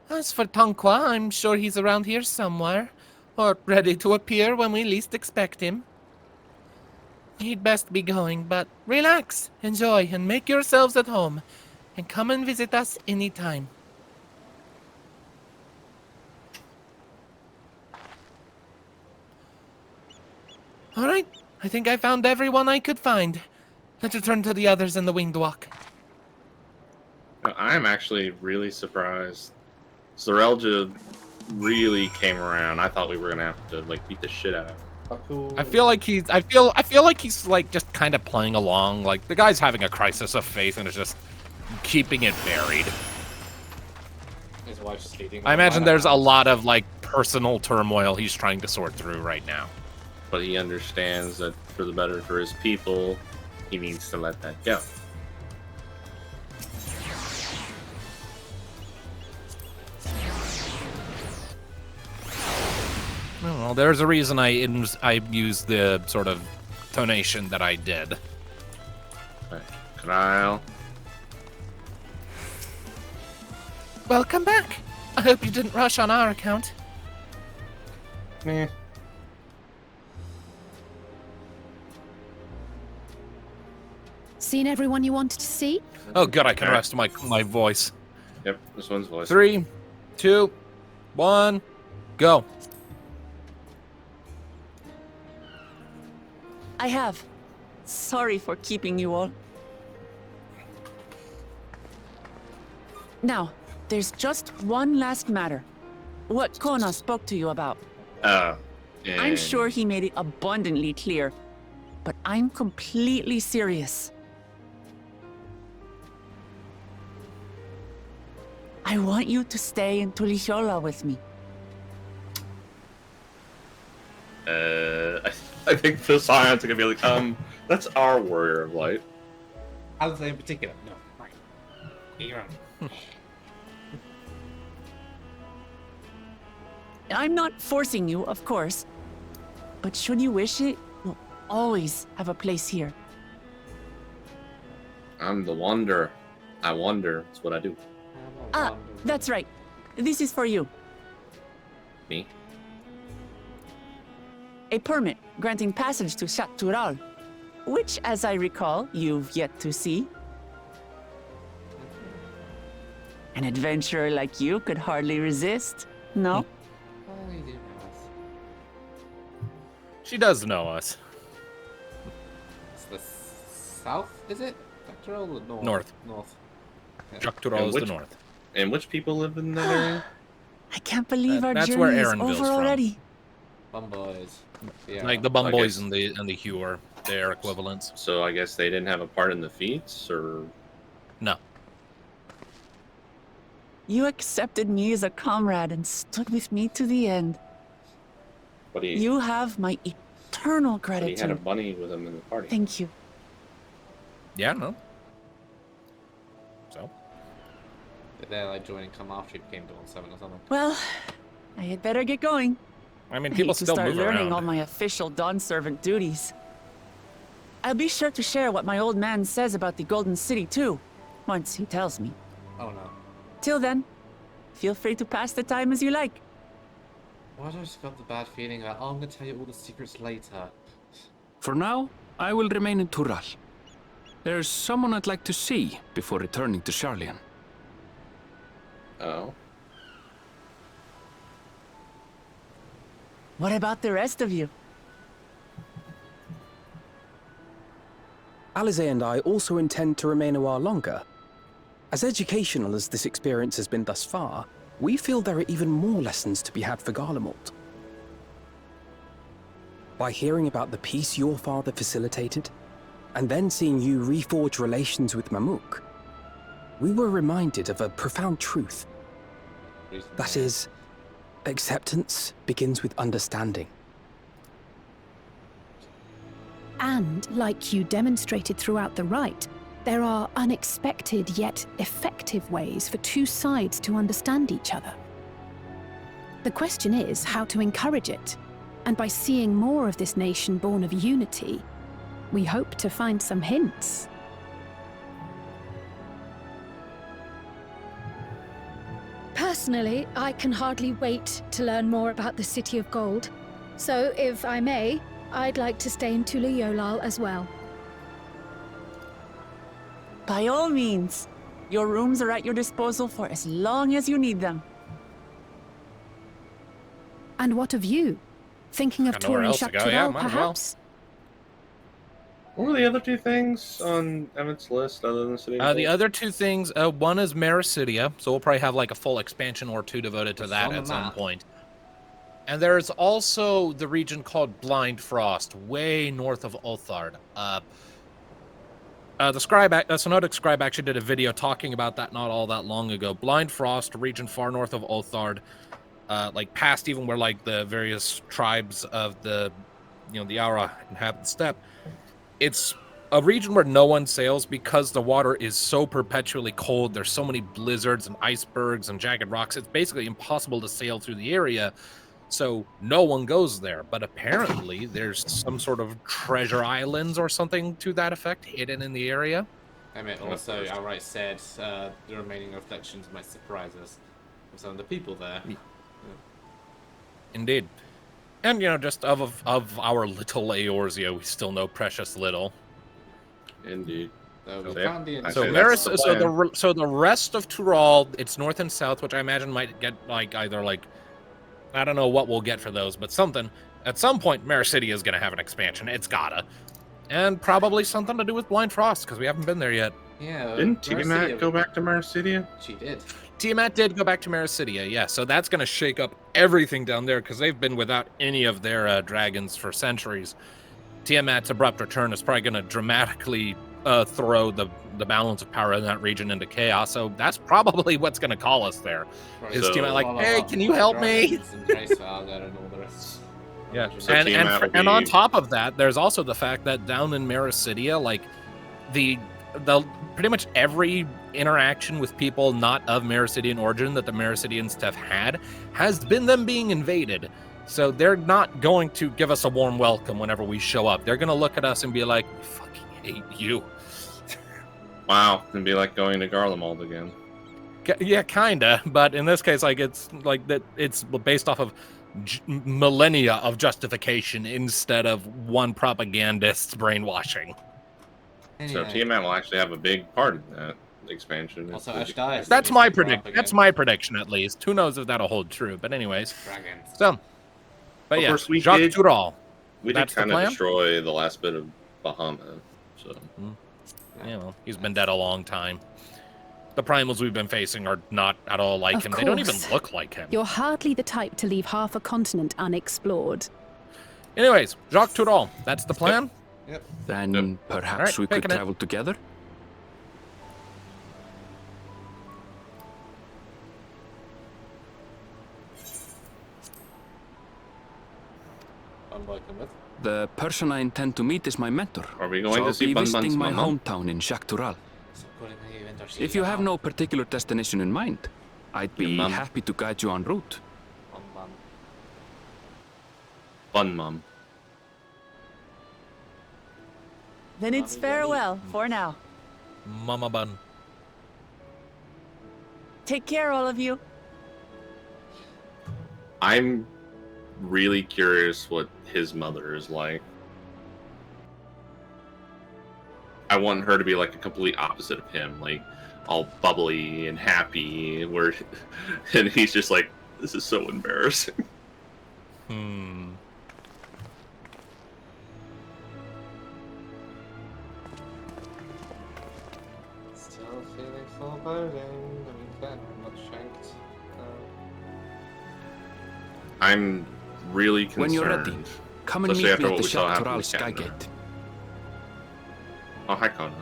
[SPEAKER 3] As for Tonqua, I'm sure he's around here somewhere, or ready to appear when we least expect him. He'd best be going, but relax, enjoy, and make yourselves at home, and come and visit us anytime. All right, I think I found everyone I could find. Let's return to the others in the Winged Walk.
[SPEAKER 1] I'm actually really surprised. Zorelja really came around. I thought we were gonna have to like beat the shit out of him.
[SPEAKER 3] I feel like he's like just kind of playing along. Like the guy's having a crisis of faith and is just keeping it buried.
[SPEAKER 2] His wife's feeding.
[SPEAKER 3] I imagine there's a lot of like personal turmoil he's trying to sort through right now.
[SPEAKER 1] But he understands that for the better for his people, he needs to let that go.
[SPEAKER 3] Well, there's a reason I used the sort of tonation that I did.
[SPEAKER 1] Right. Kyle.
[SPEAKER 3] Welcome back. I hope you didn't rush on our account.
[SPEAKER 1] Meh.
[SPEAKER 4] Seen everyone you wanted to see?
[SPEAKER 3] Oh, good, I can rest my voice.
[SPEAKER 1] Yep, this one's voice.
[SPEAKER 3] 3, 2, 1, go.
[SPEAKER 7] I have. Sorry for keeping you all. Now, there's just one last matter. What Kona spoke to you about. I'm sure he made it abundantly clear, but I'm completely serious. I want you to stay in Tulishola with me.
[SPEAKER 1] I think the science are gonna be like, that's our warrior of light.
[SPEAKER 2] Alice in particular. No, right. You're on.
[SPEAKER 7] I'm not forcing you, of course. But should you wish it, you'll always have a place here.
[SPEAKER 1] I'm the wanderer. I wonder. That's what I do.
[SPEAKER 7] Ah, that's right. This is for you.
[SPEAKER 1] Me?
[SPEAKER 7] A permit granting passage to Shatural, which, as I recall, you've yet to see. An adventurer like you could hardly resist, no?
[SPEAKER 2] Oh, you do know us.
[SPEAKER 3] She does know us.
[SPEAKER 2] It's the south, is it? Dawntrail or north?
[SPEAKER 3] North.
[SPEAKER 2] North. Yeah.
[SPEAKER 3] Dawntrail is the north.
[SPEAKER 1] And which people live in that area?
[SPEAKER 7] I can't believe our
[SPEAKER 3] that's where
[SPEAKER 7] journey is
[SPEAKER 3] Aaronville's
[SPEAKER 7] over
[SPEAKER 3] from.
[SPEAKER 7] already.
[SPEAKER 2] Bumboys. Yeah.
[SPEAKER 3] Like the Bumboys and the Hewer, their equivalents.
[SPEAKER 1] So I guess they didn't have a part in the feats, or
[SPEAKER 3] no.
[SPEAKER 7] You accepted me as a comrade and stood with me to the end.
[SPEAKER 1] but
[SPEAKER 7] You have my eternal
[SPEAKER 1] he
[SPEAKER 7] gratitude.
[SPEAKER 1] had a bunny with him in the party.
[SPEAKER 7] Thank you.
[SPEAKER 3] Yeah, no. So?
[SPEAKER 2] Did they like join and come after you became Dawn 7 or something?
[SPEAKER 7] Well, I had better get going.
[SPEAKER 3] I mean,
[SPEAKER 7] I
[SPEAKER 3] people
[SPEAKER 7] need to
[SPEAKER 3] still
[SPEAKER 7] start
[SPEAKER 3] move
[SPEAKER 7] learning
[SPEAKER 3] around.
[SPEAKER 7] all my official Dawn servant duties. I'll be sure to share what my old man says about the Golden City too, once he tells me.
[SPEAKER 2] Oh no.
[SPEAKER 7] Till then, feel free to pass the time as you like.
[SPEAKER 2] Why do I just got the bad feeling that, oh, I'm gonna tell you all the secrets later?
[SPEAKER 5] For now, I will remain in Tural. There's someone I'd like to see before returning to Sharlayan.
[SPEAKER 1] Oh.
[SPEAKER 7] What about the rest of you?
[SPEAKER 6] Alize and I also intend to remain a while longer. As educational as this experience has been thus far, we feel there are even more lessons to be had for Garlemald. By hearing about the peace your father facilitated, and then seeing you reforge relations with Mamuk, we were reminded of a profound truth. That is, acceptance begins with understanding.
[SPEAKER 13] And, like you demonstrated throughout the rite, there are unexpected yet effective ways for two sides to understand each other. The question is how to encourage it, and by seeing more of this nation born of unity, we hope to find some hints.
[SPEAKER 4] Personally, I can hardly wait to learn more about the City of Gold. So, if I may, I'd like to stay in Tula Yolal as well.
[SPEAKER 7] By all means. Your rooms are at your disposal for as long as you need them.
[SPEAKER 13] And what of you? Thinking of touring Shaktural, perhaps?
[SPEAKER 1] What were the other two things on Emmett's list other than the City of Gold?
[SPEAKER 3] The other two things, one is Maricidia, so we'll probably have like a full expansion or two devoted to that at some point. And there's also the region called Blind Frost, way north of Ulthard. The Cenotic Scribe actually did a video talking about that not all that long ago. Blind Frost, a region far north of Ulthard, like past even where like the various tribes of the, the Aura inhabit the steppe. It's a region where no one sails because the water is so perpetually cold. There's so many blizzards and icebergs and jagged rocks. It's basically impossible to sail through the area. So no one goes there. But apparently there's some sort of treasure islands or something to that effect hidden in the area.
[SPEAKER 2] Emmett also outright said the remaining reflections might surprise us from some of the people there. Yeah.
[SPEAKER 3] Indeed. And, just of our little Eorzea, we still know precious little.
[SPEAKER 1] Indeed.
[SPEAKER 2] So
[SPEAKER 3] the rest of Tural, it's north and south, which I imagine might get either I don't know what we'll get for those, but something. At some point, Maricidia is going to have an expansion. It's gotta. And probably something to do with Blind Frost, because we haven't been there yet.
[SPEAKER 2] Yeah.
[SPEAKER 1] Didn't Tiamat go back to Maricidia?
[SPEAKER 2] She did.
[SPEAKER 3] Tiamat did go back to Maricidia, yeah. So that's going to shake up everything down there, because they've been without any of their dragons for centuries. Tiamat's abrupt return is probably going to dramatically throw the balance of power in that region into chaos. So that's probably what's going to call us there.
[SPEAKER 2] Right.
[SPEAKER 3] Is Tiamat like, hey, can you help me? Yeah, and on top of that, there's also the fact that down in Maricidia, the pretty much every interaction with people not of Maricidian origin that the Maricidians have had has been them being invaded. So they're not going to give us a warm welcome whenever we show up. They're going to look at us and be like, we fucking hate you.
[SPEAKER 1] Wow, it'd be like going to Garlemald again.
[SPEAKER 3] Yeah, kinda. But in this case, it's like that. It's based off of millennia of justification instead of one propagandist's brainwashing.
[SPEAKER 1] So Tiamat will actually have a big part in that expansion.
[SPEAKER 2] Also, Ashdai.
[SPEAKER 3] That's my prediction. That's my prediction, at least. Who knows if that'll hold true? But anyways, so. But yeah, Jacques Tural.
[SPEAKER 1] We did kind of destroy the last bit of Bahamut. So.
[SPEAKER 3] He's been dead a long time. The primals we've been facing are not at all like him. They don't even look like him.
[SPEAKER 13] You're hardly the type to leave half a continent unexplored.
[SPEAKER 3] Anyways, Jacques Tural, that's the plan?
[SPEAKER 2] Yep.
[SPEAKER 5] Then perhaps we could travel together? The person I intend to meet is my mentor.
[SPEAKER 1] Are we going to see
[SPEAKER 5] I'll be
[SPEAKER 1] Bunbun's
[SPEAKER 5] visiting my
[SPEAKER 1] mama?
[SPEAKER 5] hometown in Shaktural. If you have no particular destination in mind, I'd be happy to guide you en route.
[SPEAKER 1] Bun Mum.
[SPEAKER 7] Then it's farewell for now.
[SPEAKER 3] Mama Bun.
[SPEAKER 7] Take care, all of you.
[SPEAKER 1] I'm really curious what his mother is like. I want her to be like a complete opposite of him, like all bubbly and happy, and he's just like, this is so embarrassing.
[SPEAKER 2] Still feeling foreboding. I mean, Ben, I'm not shanked.
[SPEAKER 1] I'm really concerned.
[SPEAKER 5] When you're ready, come and meet me at the Shaktural Skygate.
[SPEAKER 1] Oh, hi, Kona.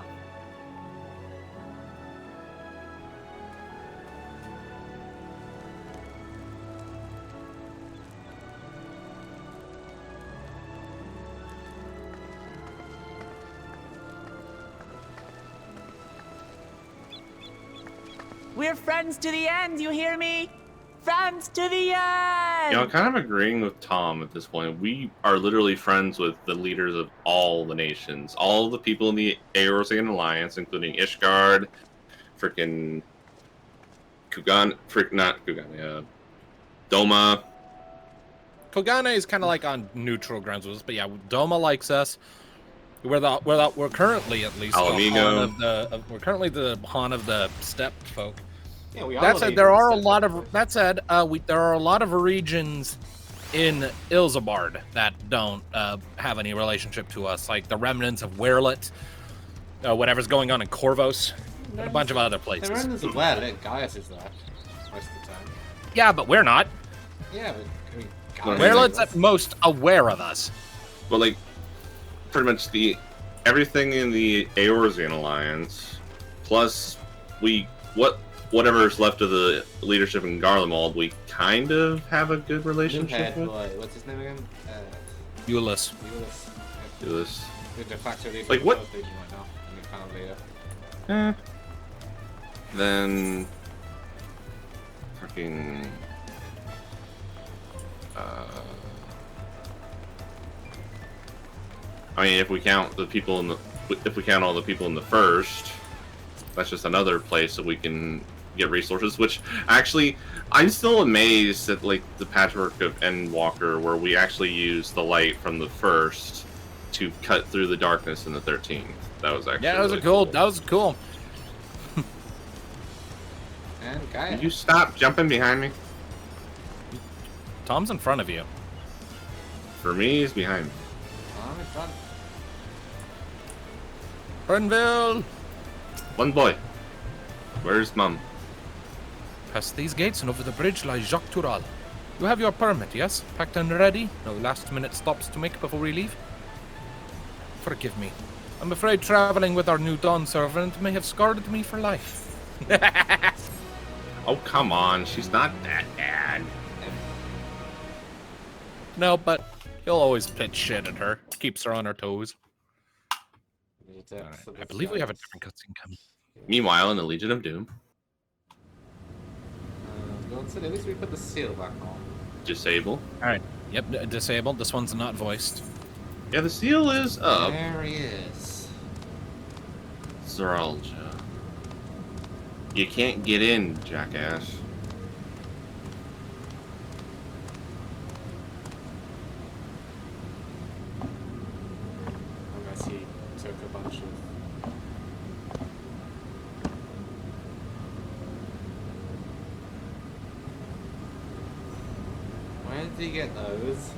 [SPEAKER 7] We're friends to the end, you hear me? Friends to the end!
[SPEAKER 1] I'm kind of agreeing with Tom at this point. We are literally friends with the leaders of all the nations. All the people in the Eorzean Alliance, including Ishgard, freaking Doma.
[SPEAKER 3] Kogane is kind of like on neutral grounds with us, but yeah, Doma likes us. We're currently at least we're currently the Han of the steppe folk.
[SPEAKER 2] Yeah, we are.
[SPEAKER 3] That said, there are a lot of there are a lot of regions in Ilzabard that don't have any relationship to us, like the remnants of Werlet, whatever's going on in Corvos, and a bunch of other places.
[SPEAKER 2] The remnants of Werlet, Gaius is there most of the time.
[SPEAKER 3] Yeah, but we're not.
[SPEAKER 2] Yeah, but I mean,
[SPEAKER 3] Werlet's at most aware of us.
[SPEAKER 1] Well, like, pretty much everything in the Eorzean Alliance, plus whatever's left of the leadership in Garlemald, we kind of have a good relationship with.
[SPEAKER 2] What's his name again?
[SPEAKER 3] Eulis.
[SPEAKER 1] Eulis.
[SPEAKER 2] The de facto leader
[SPEAKER 1] like
[SPEAKER 2] of
[SPEAKER 1] what?
[SPEAKER 2] the Legion right now, and the final leader.
[SPEAKER 1] Then fucking I mean, if we count all the people in the first, that's just another place that we can get resources. Which actually, I'm still amazed at like the patchwork of Endwalker, where we actually use the light from the first to cut through the darkness in the 13th. That was actually
[SPEAKER 3] that was cool.
[SPEAKER 2] And Gaia.
[SPEAKER 1] Did you stop jumping behind me?
[SPEAKER 3] Tom's in front of you.
[SPEAKER 1] For me, he's behind me.
[SPEAKER 2] I'm in front.
[SPEAKER 3] Burnville!
[SPEAKER 1] One boy. Where's Mum?
[SPEAKER 3] Past these gates and over the bridge lies Jacques Toural. You have your permit, yes? Packed and ready? No last-minute stops to make before we leave? Forgive me. I'm afraid traveling with our new Dawn servant may have scarred me for life.
[SPEAKER 1] Oh, come on. She's not that bad.
[SPEAKER 3] No, but he'll always pitch shit at her. Keeps her on her toes. Right. I believe we have a different cutscene coming.
[SPEAKER 1] Meanwhile, in the Legion of Doom.
[SPEAKER 2] At least we put the seal back on.
[SPEAKER 1] Disable.
[SPEAKER 3] Alright. Yep, disabled. This one's not voiced.
[SPEAKER 1] Yeah, the seal is up.
[SPEAKER 2] There he is.
[SPEAKER 1] Zeralja. You can't get in, jackass.
[SPEAKER 2] Unless he took a bunch of... Where did he get those?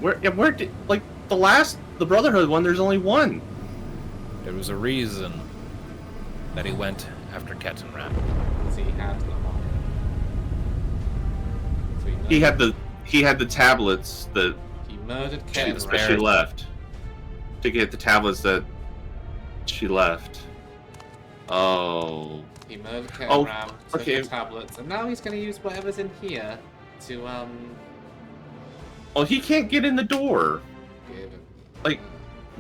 [SPEAKER 1] Where did, like, the Brotherhood one, there's only one.
[SPEAKER 3] There was a reason that he went after Kettenram.
[SPEAKER 2] So he had them on. So
[SPEAKER 1] he had the tablets that
[SPEAKER 2] he murdered Kettenram.
[SPEAKER 1] That she left. To get the tablets that she left. Oh.
[SPEAKER 2] He murdered Kettenram, took the tablets, and now he's going to use whatever's in here to,
[SPEAKER 1] Oh, he can't get in the door.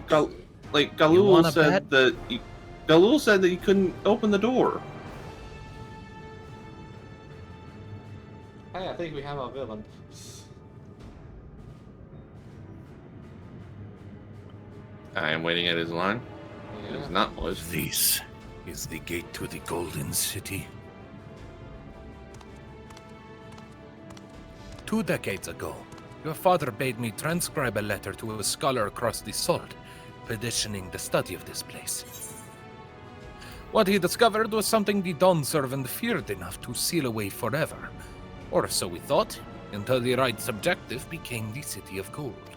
[SPEAKER 1] Galul said that he couldn't open the door.
[SPEAKER 2] Hey, I think we have our villain.
[SPEAKER 1] I am waiting at his line.
[SPEAKER 2] Yeah.
[SPEAKER 1] It is not voiced.
[SPEAKER 12] This is the gate to the Golden City.
[SPEAKER 3] 2 decades ago, your father bade me transcribe a letter to a scholar across the Sword, petitioning the study of this place. What he discovered was something the Dawn servant feared enough to seal away forever. Or so we thought, until the rite's objective became the City of Gold.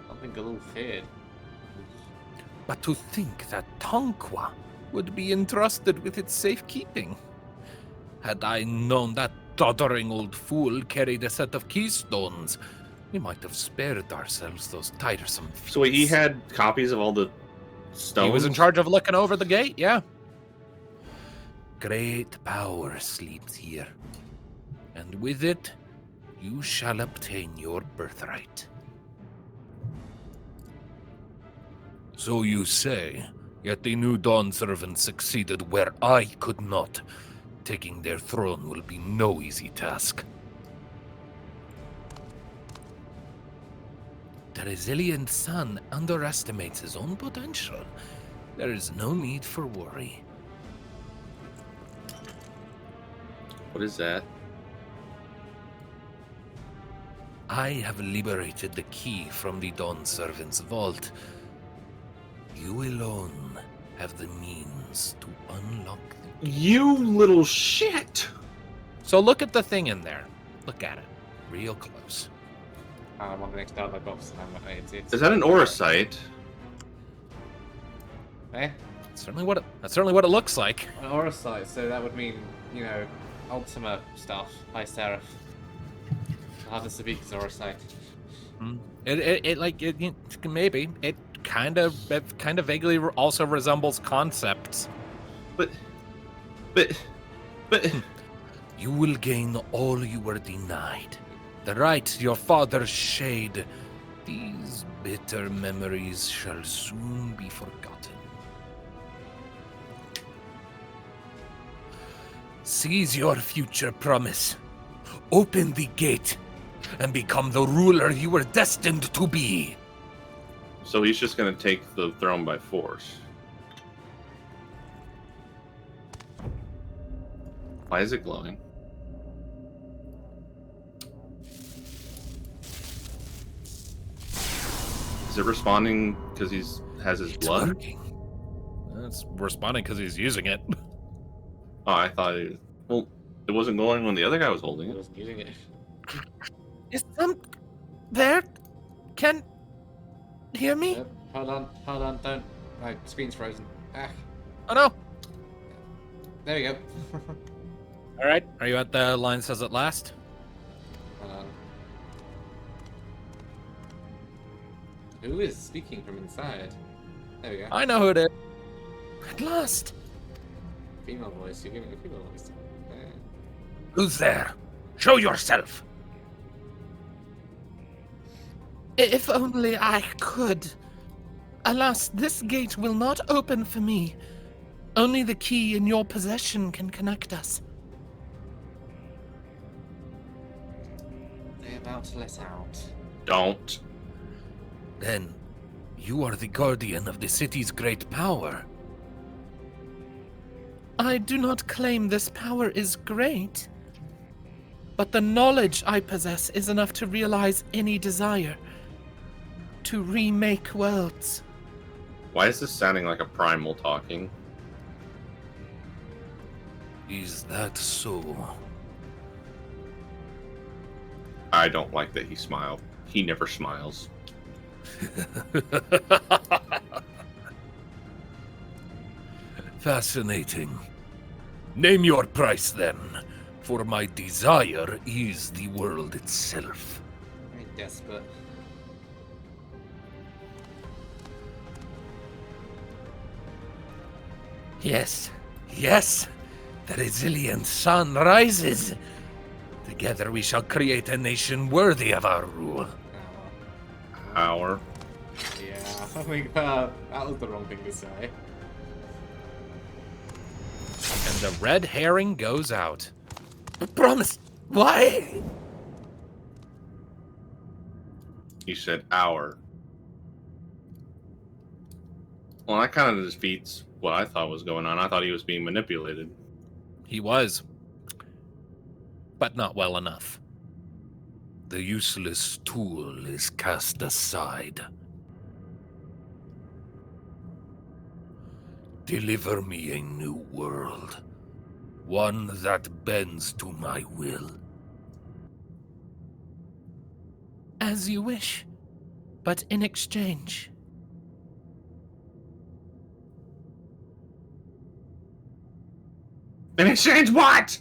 [SPEAKER 2] Something Galul feared.
[SPEAKER 3] But to think that Tonqua would be entrusted with its safekeeping. Had I known that doddering old fool carried a set of keystones, we might have spared ourselves those tiresome feats.
[SPEAKER 1] So wait, he had copies of all the stones?
[SPEAKER 3] He was in charge of looking over the gate, yeah. Great power sleeps here, and with it, you shall obtain your birthright.
[SPEAKER 12] So you say, Yet the new Dawn servants succeeded where I could not. Taking their throne will be no easy task. The resilient son underestimates his own potential. There is no need for worry.
[SPEAKER 1] What is that?
[SPEAKER 12] I have liberated the key from the Dawn servant's vault. You alone have the means to unlock the key.
[SPEAKER 1] You little shit!
[SPEAKER 3] So look at the thing in there. Look at it. Real close.
[SPEAKER 2] I'm on the next dialogue box and I'm it's
[SPEAKER 1] Is that an aura site?
[SPEAKER 2] Eh?
[SPEAKER 3] That's certainly what it looks like.
[SPEAKER 2] An aura site, so that would mean, you know, Ultima stuff. Hi, Seraph. I'll have the Savika's aura site.
[SPEAKER 3] Maybe it kind of vaguely also resembles concepts.
[SPEAKER 1] But
[SPEAKER 12] you will gain all you were denied. The rite your father shade. These bitter memories shall soon be forgotten. Seize your future promise. Open the gate and become the ruler you were destined to be.
[SPEAKER 1] So he's just gonna take the throne by force. Why is it glowing? Is it responding because has his blood?
[SPEAKER 12] Working.
[SPEAKER 3] It's responding because he's using it.
[SPEAKER 1] Oh, I thought it wasn't glowing when the other guy was holding
[SPEAKER 2] I
[SPEAKER 1] it.
[SPEAKER 2] wasn't using it.
[SPEAKER 3] Is some there? Can hear me?
[SPEAKER 2] Hold on, don't. My screen's frozen. Ah,
[SPEAKER 3] Oh no!
[SPEAKER 2] there we go.
[SPEAKER 3] All right, are you at the line says at last?
[SPEAKER 2] Hold on. Who is speaking from inside? There we go.
[SPEAKER 3] I know who it is. At last.
[SPEAKER 2] Female voice. You're giving a female voice.
[SPEAKER 12] Who's there? Show yourself.
[SPEAKER 3] If only I could. Alas, this gate will not open for me. Only the key in your possession can connect us.
[SPEAKER 2] They're about to let out.
[SPEAKER 1] Don't.
[SPEAKER 12] Then, you are the guardian of the city's great power.
[SPEAKER 3] I do not claim this power is great, but the knowledge I possess is enough to realize any desire. To remake worlds.
[SPEAKER 1] Why is this sounding like a primal talking?
[SPEAKER 12] Is that so?
[SPEAKER 1] I don't like that he smiled. He never smiles.
[SPEAKER 12] Fascinating. Name your price then, for my desire is the world itself.
[SPEAKER 2] Very desperate.
[SPEAKER 12] Yes, yes, the resilient sun rises. Together we shall create a nation worthy of our rule.
[SPEAKER 1] Our.
[SPEAKER 2] Yeah, I think that was the wrong thing to say.
[SPEAKER 3] And the red herring goes out.
[SPEAKER 12] Promise. Why?
[SPEAKER 1] He said our. Well, that kind of defeats what I thought was going on. I thought he was being manipulated.
[SPEAKER 3] He was. But not well enough.
[SPEAKER 12] The useless tool is cast aside. Deliver me a new world. One that bends to my will.
[SPEAKER 3] As you wish, but in exchange.
[SPEAKER 1] In exchange, what?